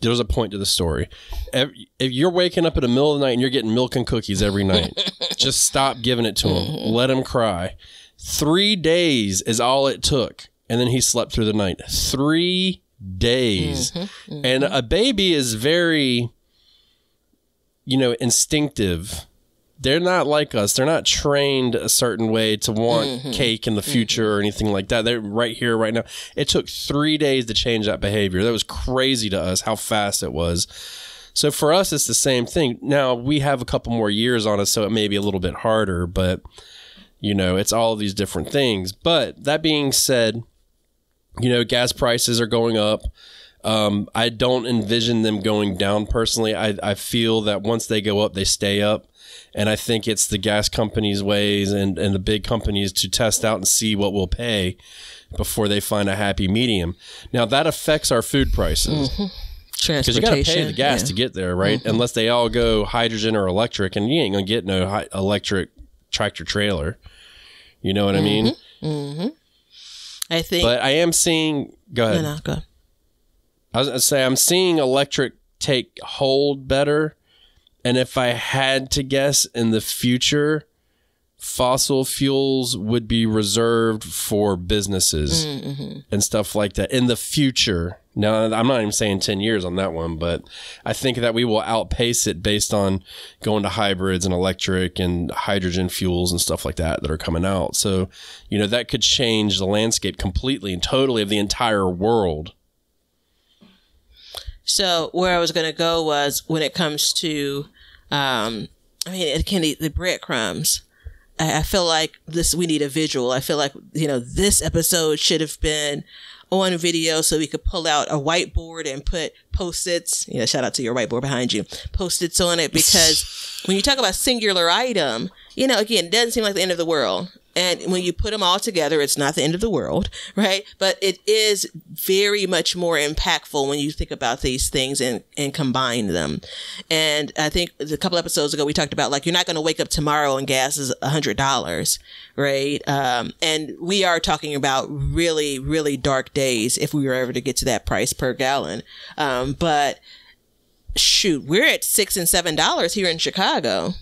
There was a point to the story. If you're waking up in the middle of the night and you're getting milk and cookies every night, just stop giving it to him. Let him cry. 3 days is all it took. And then he slept through the night. 3 days. And a baby is very, instinctive. They're not like us. They're not trained a certain way to want cake in the future or anything like that. They're right here, right now. It took 3 days to change that behavior. That was crazy to us how fast it was. So for us, it's the same thing. Now, we have a couple more years on us, so it may be a little bit harder, but, it's all of these different things. But that being said, gas prices are going up. I don't envision them going down personally. I feel that once they go up, they stay up. And I think it's the gas companies' ways and the big companies to test out and see what we'll pay before they find a happy medium. Now, that affects our food prices. Because you got to pay the gas to get there, right? Unless they all go hydrogen or electric, and you ain't going to get no electric tractor trailer. You know what I mean? I think. But I am seeing. Go ahead. No, go ahead. I was going to say, I'm seeing electric take hold better. And if I had to guess, in the future, fossil fuels would be reserved for businesses and stuff like that in the future. Now, I'm not even saying 10 years on that one, but I think that we will outpace it based on going to hybrids and electric and hydrogen fuels and stuff like that are coming out. So, that could change the landscape completely and totally of the entire world. So where I was going to go was when it comes to, the breadcrumbs. I feel like we need a visual. I feel like, this episode should have been on video so we could pull out a whiteboard and put Post-its, shout out to your whiteboard behind you, Post-its on it, because when you talk about singular item, again, it doesn't seem like the end of the world. And when you put them all together, it's not the end of the world, right? But it is very much more impactful when you think about these things and combine them. And I think a couple episodes ago, we talked about, like, you're not going to wake up tomorrow and gas is $100, right? And we are talking about really, really dark days if we were ever to get to that price per gallon. But shoot, we're at $6 and $7 here in Chicago.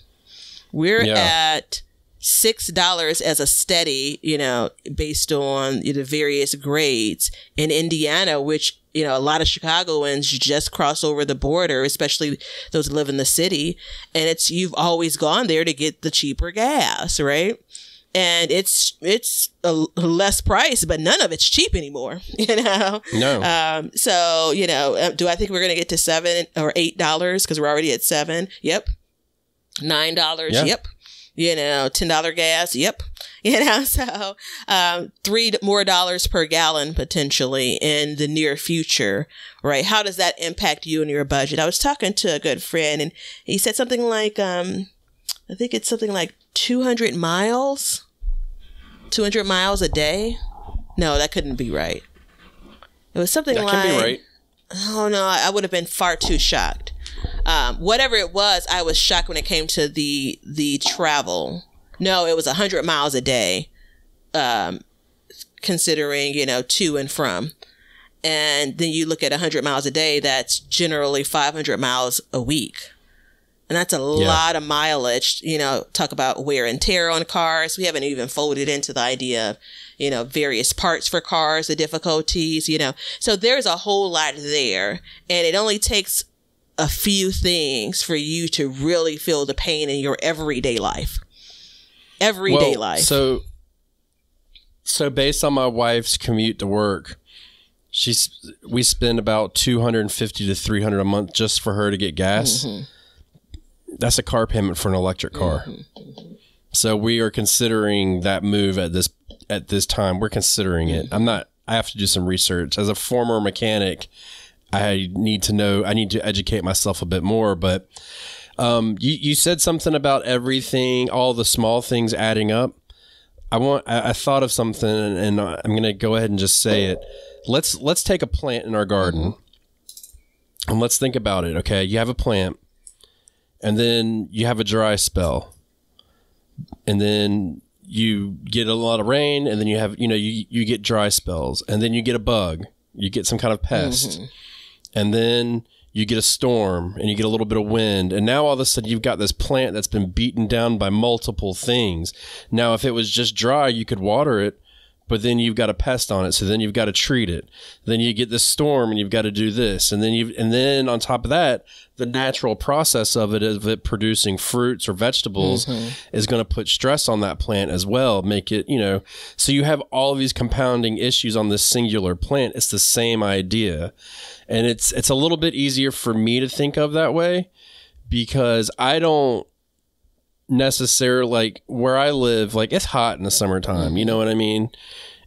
We're at $6 as a steady, based on the various grades. In Indiana, which, a lot of Chicagoans just cross over the border, especially those who live in the city. And you've always gone there to get the cheaper gas, right? And it's a less price, but none of it's cheap anymore, No. So, do I think we're going to get to $7 or $8? Because we're already at $7. Yep. $9. Yeah. Yep. $10 gas. Yep. So, $3 more per gallon potentially in the near future, right? How does that impact you and your budget? I was talking to a good friend and he said something like, I think it's something like 200 miles a day. No, that couldn't be right. It was something that like, can be right. Oh no, I would have been far too shocked. whatever it was, I was shocked when it came to the travel. No, it was 100 miles a day, considering, to and from. And then you look at 100 miles a day, that's generally 500 miles a week. And that's a lot of mileage, talk about wear and tear on cars. We haven't even folded into the idea of, various parts for cars, the difficulties, So there's a whole lot there. And it only takes a few things for you to really feel the pain in your everyday life. Life. So based on my wife's commute to work, we spend about $250 to $300 a month just for her to get gas. Mm-hmm. That's a car payment for an electric car. Mm-hmm. So we are considering that move at this time. We're considering it. I have to do some research. As a former mechanic, I need to educate myself a bit more. But you said something about everything, all the small things adding up. I thought of something, and I'm going to go ahead and just say it. Let's take a plant in our garden, and let's think about it. Okay, you have a plant, and then you have a dry spell, and then you get a lot of rain, and then you have you get dry spells, and then you get a bug, you get some kind of pest, and then you get a storm, and you get a little bit of wind, and now all of a sudden you've got this plant that's been beaten down by multiple things. Now, if it was just dry, you could water it, but then you've got a pest on it, so then you've got to treat it. Then you get this storm, and you've got to do this, and then on top of that, the natural process of it producing fruits or vegetables is going to put stress on that plant as well. Make it, so you have all of these compounding issues on this singular plant. It's the same idea, and it's a little bit easier for me to think of that way because I don't necessarily, like where I live, like it's hot in the summertime, you know what I mean?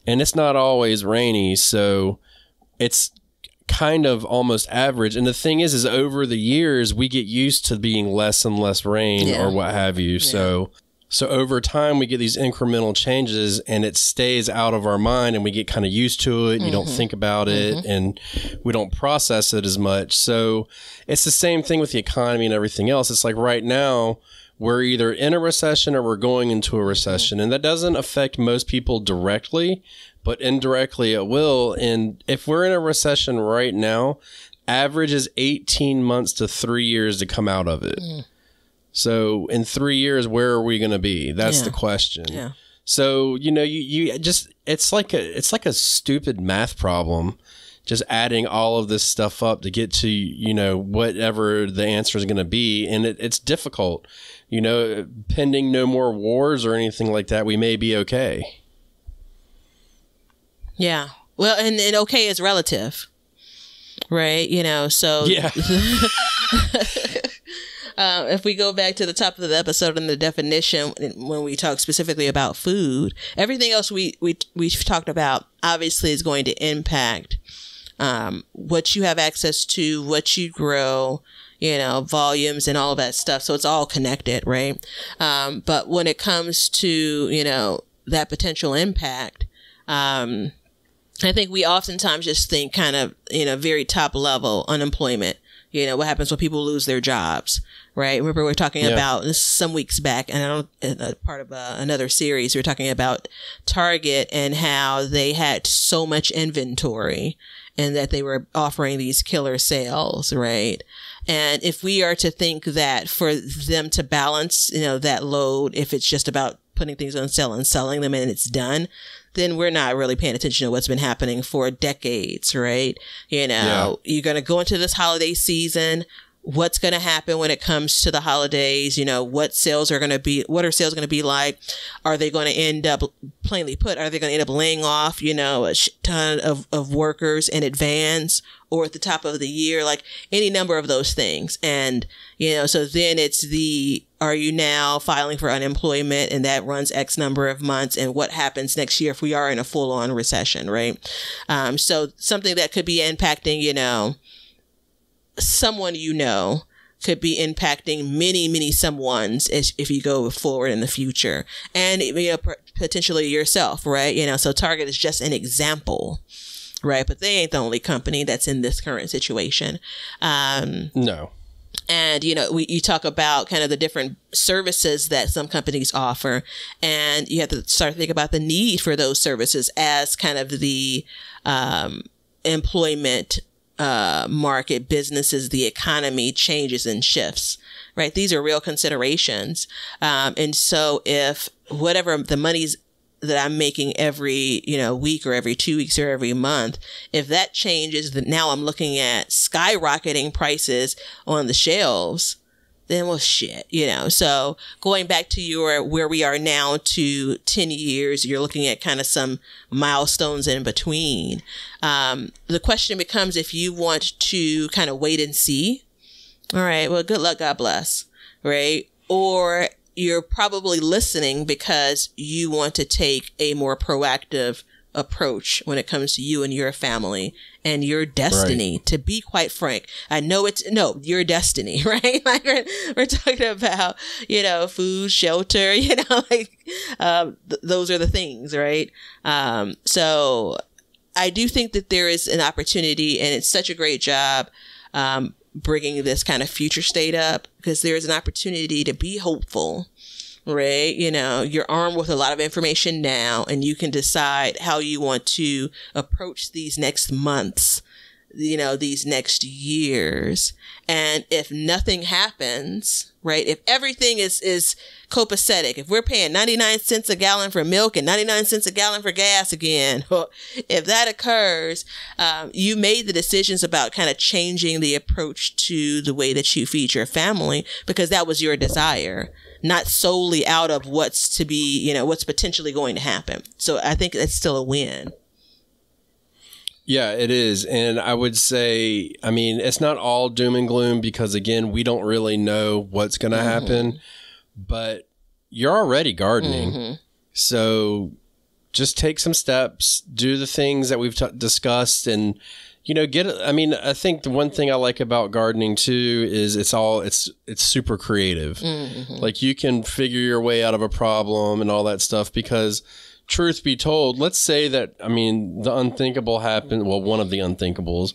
And it's not always rainy, so it's kind of almost average. And the thing is over the years we get used to being less and less rain or what have you. Yeah. So over time we get these incremental changes and it stays out of our mind and we get kind of used to it and you don't think about it and we don't process it as much. So it's the same thing with the economy and everything else. It's like right now we're either in a recession or we're going into a recession, and that doesn't affect most people directly, but indirectly it will. And if we're in a recession right now, average is 18 months to 3 years to come out of it. So in 3 years, where are we going to be? That's the question. Yeah. So, you just, it's like a stupid math problem, just adding all of this stuff up to get to, whatever the answer is going to be. And it's difficult. Pending no more wars or anything like that, we may be okay. Yeah. Well, and okay is relative, right? So yeah. If we go back to the top of the episode and the definition, when we talk specifically about food, everything else we've talked about obviously is going to impact what you have access to, what you grow, volumes and all of that stuff. So it's all connected, right? But when it comes to, that potential impact, I think we oftentimes just think kind of, very top level unemployment. What happens when people lose their jobs, right? Remember, we were talking about this some weeks back, and part of another series, we were talking about Target and how they had so much inventory and that they were offering these killer sales, right? And if we are to think that for them to balance, that load, if it's just about putting things on sale and selling them and it's done, then we're not really paying attention to what's been happening for decades, right? You're going to go into this holiday season. What's going to happen when it comes to the holidays? What sales are going to be, what are sales going to be like? Are they going to end up, plainly put, are they going to end up laying off, a ton of workers in advance or at the top of the year? Like any number of those things. And, so then it's are you now filing for unemployment and that runs X number of months, and what happens next year if we are in a full on recession, right? So something that could be impacting, someone could be impacting many someones if you go forward in the future, and potentially yourself, right? So Target is just an example, right? But they ain't the only company that's in this current situation. No. And, you talk about kind of the different services that some companies offer, and you have to start to think about the need for those services as kind of the employment market, businesses, the economy changes and shifts, right? These are real considerations. And so if whatever the money's that I'm making every, week or every 2 weeks or every month, if that changes, then now I'm looking at skyrocketing prices on the shelves, then well, shit, So going back to where we are now to 10 years, you're looking at kind of some milestones in between. The question becomes if you want to kind of wait and see. All right, well, good luck, God bless, right? Or you're probably listening because you want to take a more proactive approach when it comes to you and your family and your destiny. Right. To be quite frank, I know your destiny, right? Like we're talking about, food, shelter, those are the things, right? So I do think that there is an opportunity, and it's such a great job, bringing this kind of future state up, because there is an opportunity to be hopeful, right? You're armed with a lot of information now, and you can decide how you want to approach these next months, these next years. And if nothing happens, right? If everything is copacetic, if we're paying 99 cents a gallon for milk and 99 cents a gallon for gas again, if that occurs, you made the decisions about kind of changing the approach to the way that you feed your family, because that was your desire, not solely out of what's to be, what's potentially going to happen. So I think that's still a win. Yeah, it is. And I would say, it's not all doom and gloom, because again, we don't really know what's going to happen, but you're already gardening. Mm-hmm. So just take some steps, do the things that we've discussed, and, I think the one thing I like about gardening too is it's super creative. Mm-hmm. Like you can figure your way out of a problem and all that stuff, because truth be told, let's say that, the unthinkable happened, well, one of the unthinkables,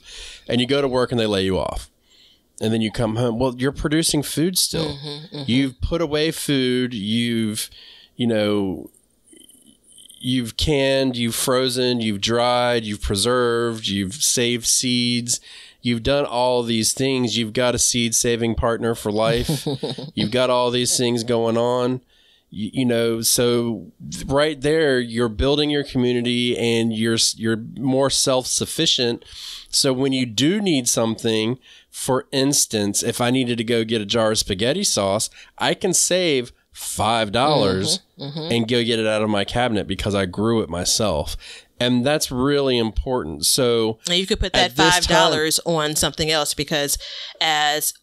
and you go to work and they lay you off. And then you come home. Well, you're producing food still. Mm-hmm, mm-hmm. You've put away food. You've canned, you've frozen, you've dried, you've preserved, you've saved seeds. You've done all these things. You've got a seed saving partner for life. You've got all these things going on. So right there, you're building your community, and you're more self-sufficient. So when you do need something, for instance, if I needed to go get a jar of spaghetti sauce, I can save $5 and go get it out of my cabinet because I grew it myself. And that's really important. So you could put that $5 on something else, because as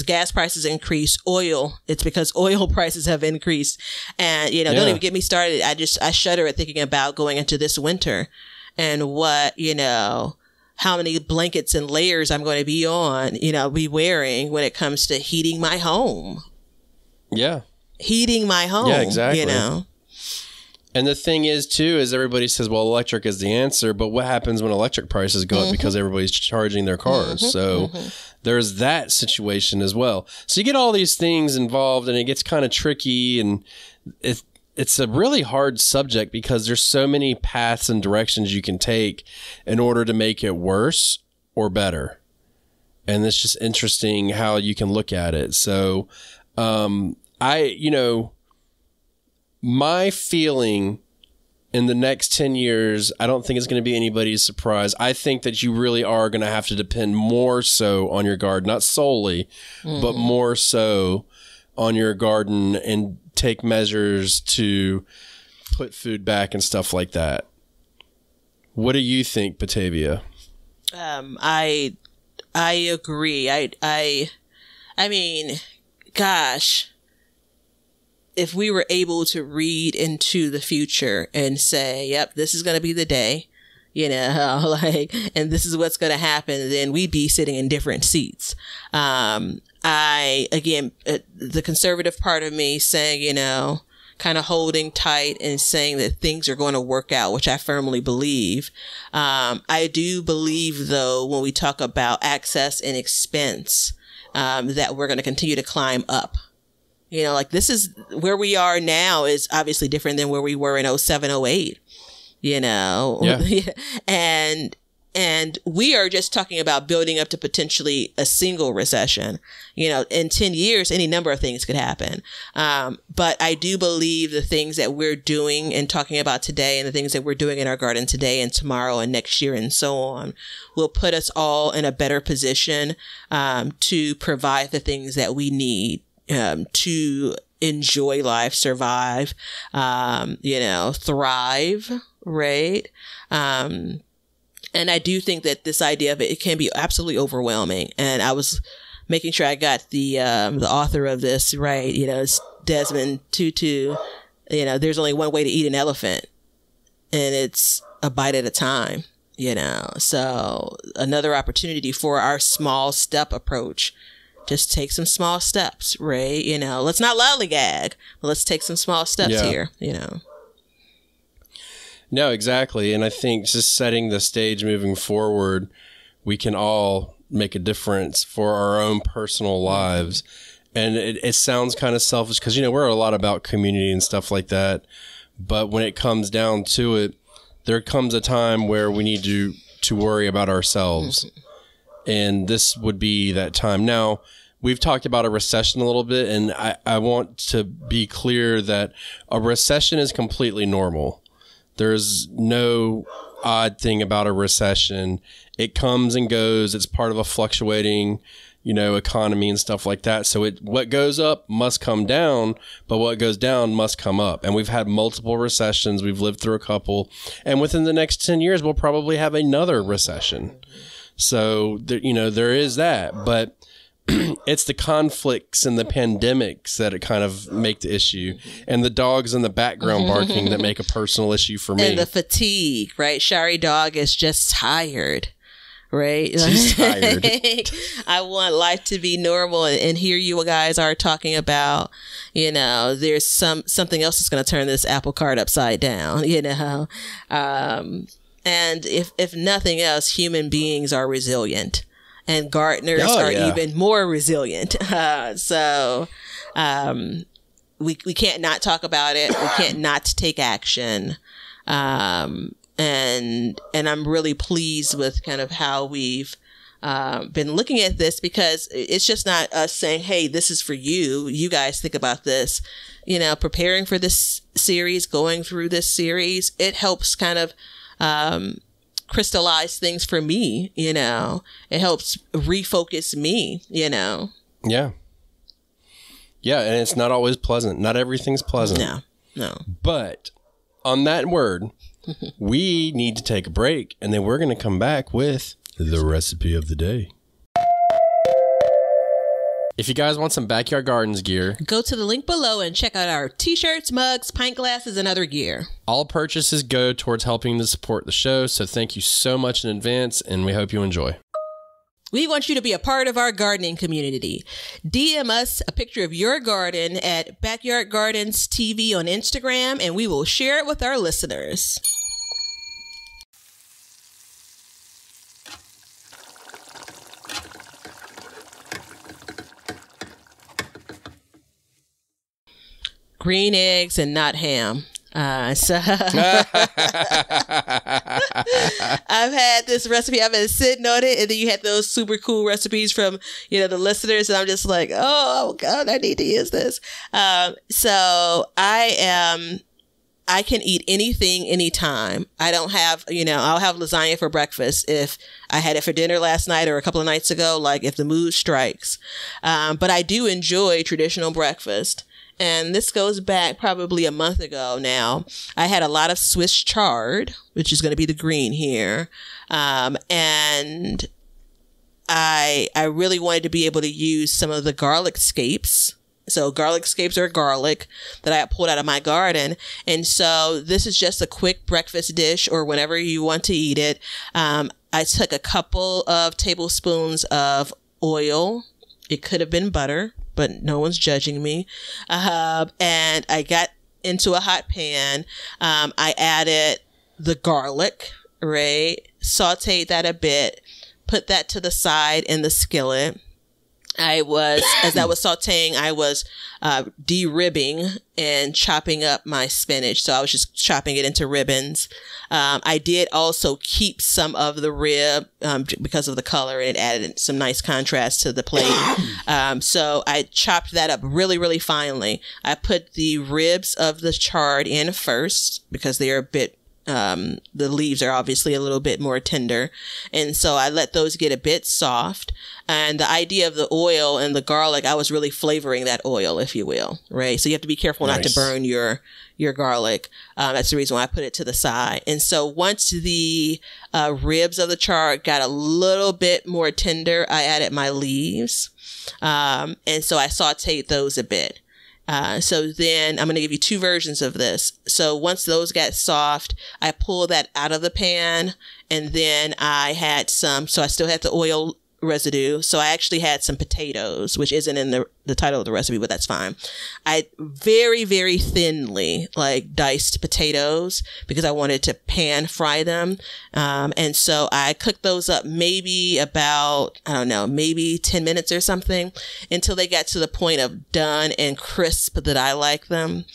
gas prices increase, it's because oil prices have increased. And, don't even get me started. I shudder at thinking about going into this winter and what, how many blankets and layers I'm going to be be wearing when it comes to heating my home. Yeah. Heating my home. Yeah, exactly. And the thing is, too, is everybody says, well, electric is the answer. But what happens when electric prices go up because everybody's charging their cars? So there's that situation as well. So you get all these things involved, and it gets kind of tricky. And it's a really hard subject, because there's so many paths and directions you can take in order to make it worse or better. And it's just interesting how you can look at it. So my feeling in the next 10 years, I don't think it's going to be anybody's surprise. I think that you really are going to have to depend more so on your garden, not solely, but more so on your garden, and take measures to put food back and stuff like that. What do you think, Batavia? I agree. I mean, gosh, if we were able to read into the future and say, yep, this is going to be the day, and this is what's going to happen, then we'd be sitting in different seats. The conservative part of me saying, kind of holding tight and saying that things are going to work out, which I firmly believe. I do believe, though, when we talk about access and expense, that we're going to continue to climb up. You know, like this is where we are now is obviously different than where we were in 07, 08, you know, and we are just talking about building up to potentially a single recession. You know, in 10 years, any number of things could happen. But I do believe the things that we're doing and talking about today and the things that we're doing in our garden today and tomorrow and next year and so on will put us all in a better position to provide the things that we need to enjoy life, survive, you know, thrive, right? And I do think that this idea of it can be absolutely overwhelming. And I was making sure I got the author of this right. You know, it's Desmond Tutu. You know, there's only one way to eat an elephant, and it's a bite at a time. You know, so another opportunity for our small step approach. Just take some small steps, right? You know, let's not lollygag, but let's take some small steps here. You know. No, exactly. And I think just setting the stage moving forward, we can all make a difference for our own personal lives. And it sounds kind of selfish because, you know, we're a lot about community and stuff like that. But when it comes down to it, there comes a time where we need to worry about ourselves. And this would be that time. Now, we've talked about a recession a little bit, and I want to be clear that a recession is completely normal. There's no odd thing about a recession. It comes and goes. It's part of a fluctuating, you know, economy and stuff like that. So what goes up must come down, but what goes down must come up. And we've had multiple recessions. We've lived through a couple. And within the next 10 years, we'll probably have another recession. So, you know, there is that. But it's the conflicts and the pandemics that it kind of make the issue, and the dogs in the background barking that make a personal issue for me. And the fatigue, right? Shari dog is just tired, right? She's tired. I want life to be normal, and here you guys are talking about, you know, there's something else that's going to turn this apple cart upside down, you know. And if nothing else, human beings are resilient. And gardeners are even more resilient. So we can't not talk about it. We can't not take action. And I'm really pleased with kind of how we've been looking at this, because it's just not us saying, hey, this is for you. You guys think about this. You know, preparing for this series, going through this series, it helps kind of crystallize things for me, you know. It helps refocus me, you know. Yeah, and it's not always pleasant. Not everything's pleasant. No. But on that word, we need to take a break, and then we're going to come back with the recipe of the day. If you guys want some Backyard Gardens gear, go to the link below and check out our t-shirts, mugs, pint glasses, and other gear. All purchases go towards helping to support the show, so thank you so much in advance, and we hope you enjoy. We want you to be a part of our gardening community. DM us a picture of your garden at Backyard Gardens TV on Instagram, and we will share it with our listeners. Green eggs and not ham. So I've had this recipe. I've been sitting on it, and then you had those super cool recipes from, you know, the listeners, and I'm just like, oh God, I need to use this. So I can eat anything, anytime. I don't have, you know, I'll have lasagna for breakfast if I had it for dinner last night or a couple of nights ago, like if the mood strikes. But I do enjoy traditional breakfast. And this goes back probably a month ago now. I had a lot of Swiss chard, which is going to be the green here. And I really wanted to be able to use some of the garlic scapes. So garlic scapes are garlic that I pulled out of my garden. And so this is just a quick breakfast dish, or whenever you want to eat it. I took a couple of tablespoons of oil. It could have been butter, but no one's judging me. And I got into a hot pan. I added the garlic, right? Sauteed that a bit, put that to the side in the skillet. as I was sauteing, I was de-ribbing and chopping up my spinach. So I was just chopping it into ribbons. I did also keep some of the rib because of the color, and it added some nice contrast to the plate. So I chopped that up really, really finely. I put the ribs of the chard in first because they are a bit the leaves are obviously a little bit more tender. And so I let those get a bit soft. And the idea of the oil and the garlic, I was really flavoring that oil, if you will, right? So you have to be careful not to burn your garlic. That's the reason why I put it to the side. And so once the ribs of the chard got a little bit more tender, I added my leaves. And so I sauteed those a bit. So then I'm going to give you two versions of this. So once those got soft, I pulled that out of the pan, and then I had so I still had the oil residue. So I actually had some potatoes, which isn't in the title of the recipe, but that's fine. I very, very thinly diced potatoes because I wanted to pan fry them. And so I cooked those up maybe about, maybe 10 minutes or something until they got to the point of done and crisp that I like them.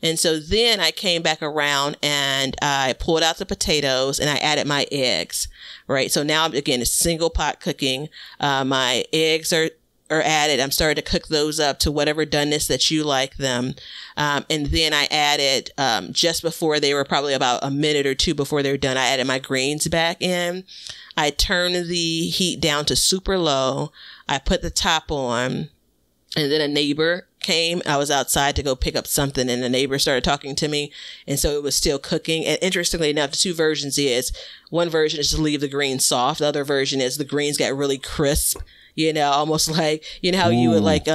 And so then I came back around and I pulled out the potatoes and I added my eggs. Right. So now, again, it's single pot cooking. My eggs are added. I'm starting to cook those up to whatever doneness that you like them. And then I added, just before they were probably about a minute or two before they were done, I added my greens back in. I turned the heat down to super low. I put the top on, and then a neighbor came. I was outside to go pick up something, and the neighbor started talking to me. And so it was still cooking. And interestingly enough, the two versions is, one version is to leave the greens soft. The other version is the greens got really crisp. Almost like, how you would like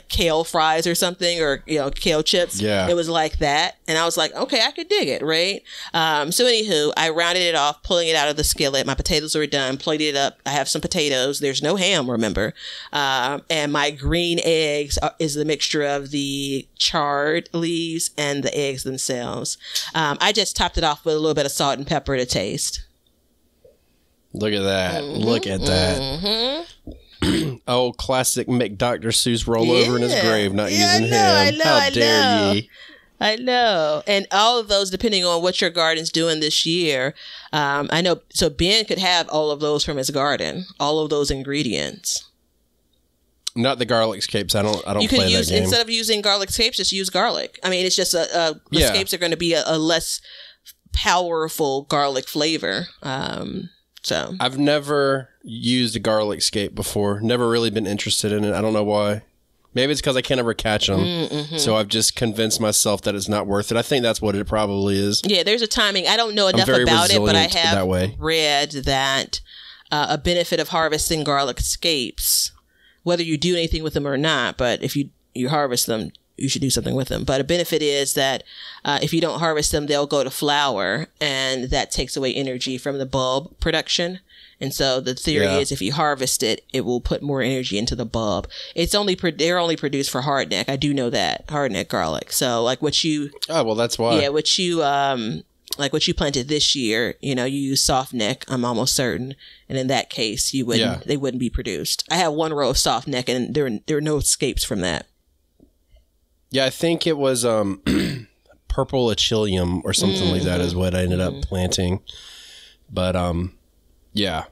kale fries or something, or, kale chips. Yeah. It was like that. And I was like, okay, I could dig it. Right. So anywho, I rounded it off, pulling it out of the skillet. My potatoes were done, plated it up. I have some potatoes. There's no ham, remember? And my green eggs is the mixture of the chard leaves and the eggs themselves. I just topped it off with a little bit of salt and pepper to taste. Look at that. Mm-hmm. Look at that. Mm-hmm. Oh, classic Dr. Seuss roll over in his grave, not using ham. How dare ye? I know. And all of those, depending on what your garden's doing this year, I know. So Ben could have all of those from his garden, all of those ingredients. Not the garlic scapes. I don't you play use, that game. Instead of using garlic scapes, just use garlic. I mean, it's just the scapes are going to be a less powerful garlic flavor. So I've never used a garlic scape before. Never really been interested in it. I don't know why. Maybe it's because I can't ever catch them. Mm-hmm. So I've just convinced myself that it's not worth it. I think that's what it probably is. Yeah, there's a timing. I don't know enough about it, but I have read that a benefit of harvesting garlic scapes, whether you do anything with them or not, but if you harvest them, you should do something with them. But a benefit is that if you don't harvest them, they'll go to flower, and that takes away energy from the bulb production. And so the theory is if you harvest it, it will put more energy into the bulb. It's they're only produced for hardneck. I do know that, hardneck garlic. So like what you... Oh, well, that's why. Yeah, what you... like what you planted this year, you use soft neck, I'm almost certain. And in that case, they wouldn't be produced. I have one row of soft neck, and there are no escapes from that. Yeah, I think it was purple achillium or something like that is what I ended up planting. But yeah,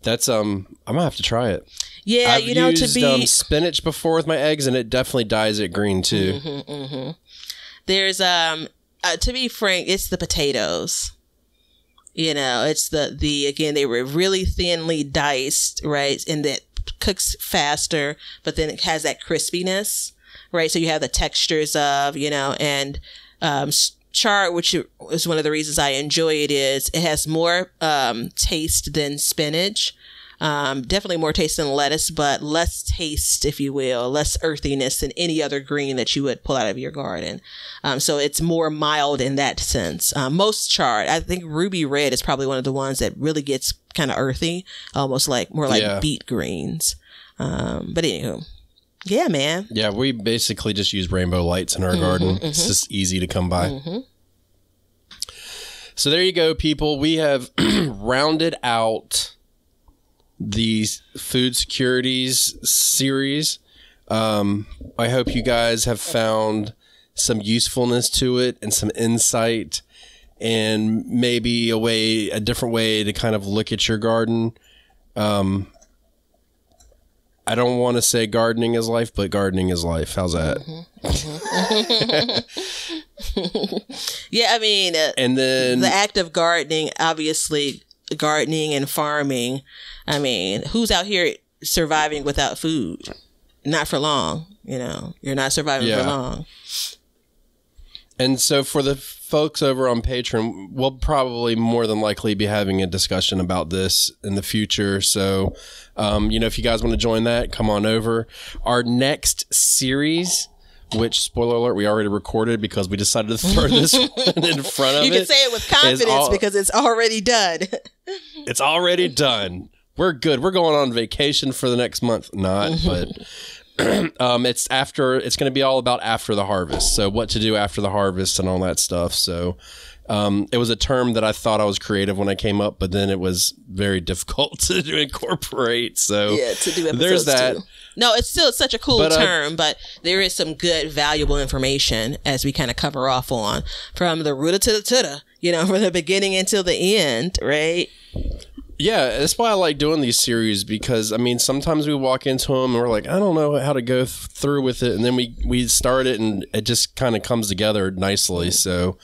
that's I'm gonna have to try it. Yeah, I've used spinach before with my eggs, and it definitely dyes it green too. Mm-hmm, mm-hmm. There's to be frank, it's the potatoes. It's the again, they were really thinly diced, right? And that cooks faster, but then it has that crispiness. Right. So you have the textures of, and chard, which is one of the reasons I enjoy it, is it has more taste than spinach. Definitely more taste than lettuce, but less taste, if you will, less earthiness than any other green that you would pull out of your garden. So it's more mild in that sense. Most chard, I think ruby red is probably one of the ones that really gets kind of earthy, almost like beet greens. But anywho. Yeah, man. Yeah, we basically just use rainbow lights in our garden. Mm-hmm. It's just easy to come by. Mm-hmm. So there you go, people. We have rounded out the food securities series. I hope you guys have found some usefulness to it and some insight and maybe a different way to kind of look at your garden. I don't want to say gardening is life, but gardening is life. How's that? Yeah, I mean, and then the act of gardening, obviously, gardening and farming. I mean, who's out here surviving without food? Not for long. You're not surviving for long. And so for the folks over on Patreon, we'll probably more than likely be having a discussion about this in the future. So, if you guys want to join that, come on over. Our next series, which, spoiler alert, we already recorded because we decided to throw this one in front of it. You can say it with confidence because it's already done. It's already done. We're good. We're going on vacation for the next month. Not, but... it's going to be all about after the harvest. So what to do after the harvest and all that stuff. So, it was a term that I thought I was creative when I came up, but then it was very difficult to incorporate. So yeah, to do episodes there's that. Too. No, it's still such a cool term, but there is some good, valuable information as we kind of cover off on from the rooter to the tutor, from the beginning until the end, right? Yeah, that's why I like doing these series because, I mean, sometimes we walk into them and we're like, I don't know how to go through with it. And then we start it and it just kind of comes together nicely. So,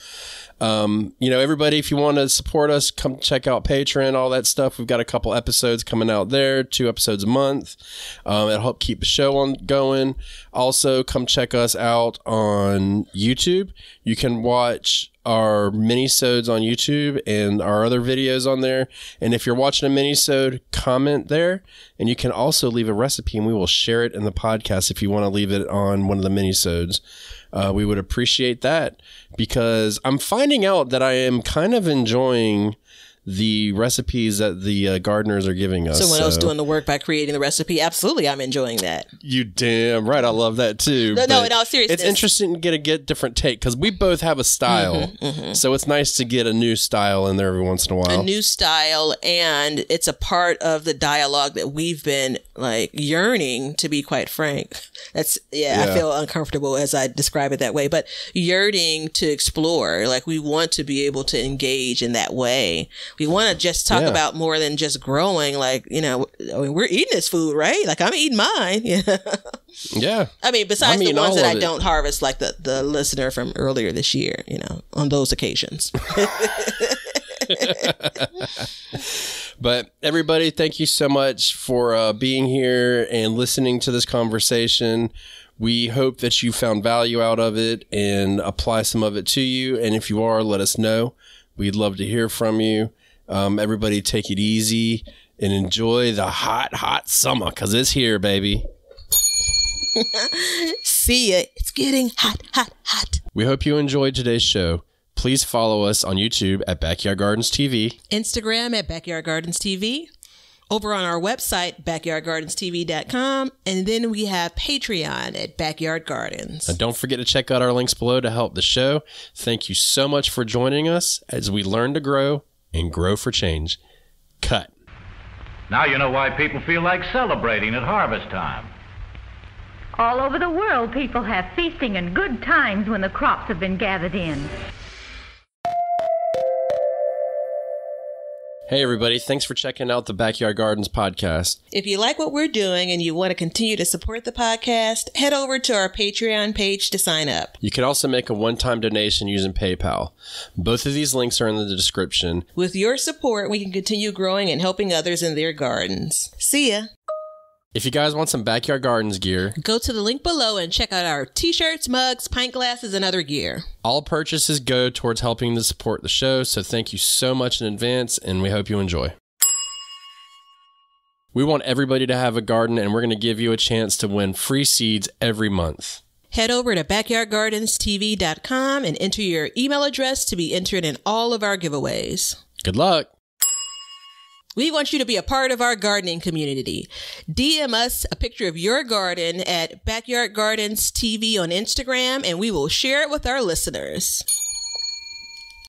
everybody, if you want to support us, come check out Patreon, all that stuff. We've got a couple episodes coming out there, 2 episodes a month. It'll help keep the show on going. Also, come check us out on YouTube. You can watch our mini-sodes on YouTube and our other videos on there. And if you're watching a mini-sode, comment there. And you can also leave a recipe and we will share it in the podcast if you want to leave it on one of the mini-sodes. We would appreciate that because I'm finding out that I am kind of enjoying the recipes that the gardeners are giving us. Someone else doing the work by creating the recipe. Absolutely, I'm enjoying that. You damn right. I love that too. No, in all seriousness. It's interesting to get a different take because we both have a style. So it's nice to get a new style in there every once in a while. A new style, and it's a part of the dialogue that we've been yearning, to be quite frank. That's I feel uncomfortable as I describe it that way, but yearning to explore. We want to be able to engage in that way. We want to just talk about more than just growing. We're eating this food, right? I'm eating mine. Yeah. I mean, besides the ones that I don't harvest, like the listener from earlier this year, on those occasions. But everybody, thank you so much for being here and listening to this conversation. We hope that you found value out of it and apply some of it to you. And if you are, let us know. We'd love to hear from you. Everybody take it easy and enjoy the hot, hot summer because it's here, baby. See ya. It's getting hot, hot, hot. We hope you enjoyed today's show. Please follow us on YouTube at Backyard Gardens TV. Instagram at Backyard Gardens TV. Over on our website, backyardgardenstv.com. And then we have Patreon at Backyard Gardens. And don't forget to check out our links below to help the show. Thank you so much for joining us as we learn to grow and grow for change. Cut. Now you know why people feel like celebrating at harvest time. All over the world, people have feasting and good times when the crops have been gathered in. Hey, everybody. Thanks for checking out the Backyard Gardens podcast. If you like what we're doing and you want to continue to support the podcast, head over to our Patreon page to sign up. You can also make a one-time donation using PayPal. Both of these links are in the description. With your support, we can continue growing and helping others in their gardens. See ya. If you guys want some Backyard Gardens gear, go to the link below and check out our t-shirts, mugs, pint glasses, and other gear. All purchases go towards helping to support the show, so thank you so much in advance, and we hope you enjoy. We want everybody to have a garden, and we're going to give you a chance to win free seeds every month. Head over to backyardgardenstv.com and enter your email address to be entered in all of our giveaways. Good luck. We want you to be a part of our gardening community. DM us a picture of your garden at Backyard Gardens TV on Instagram, and we will share it with our listeners.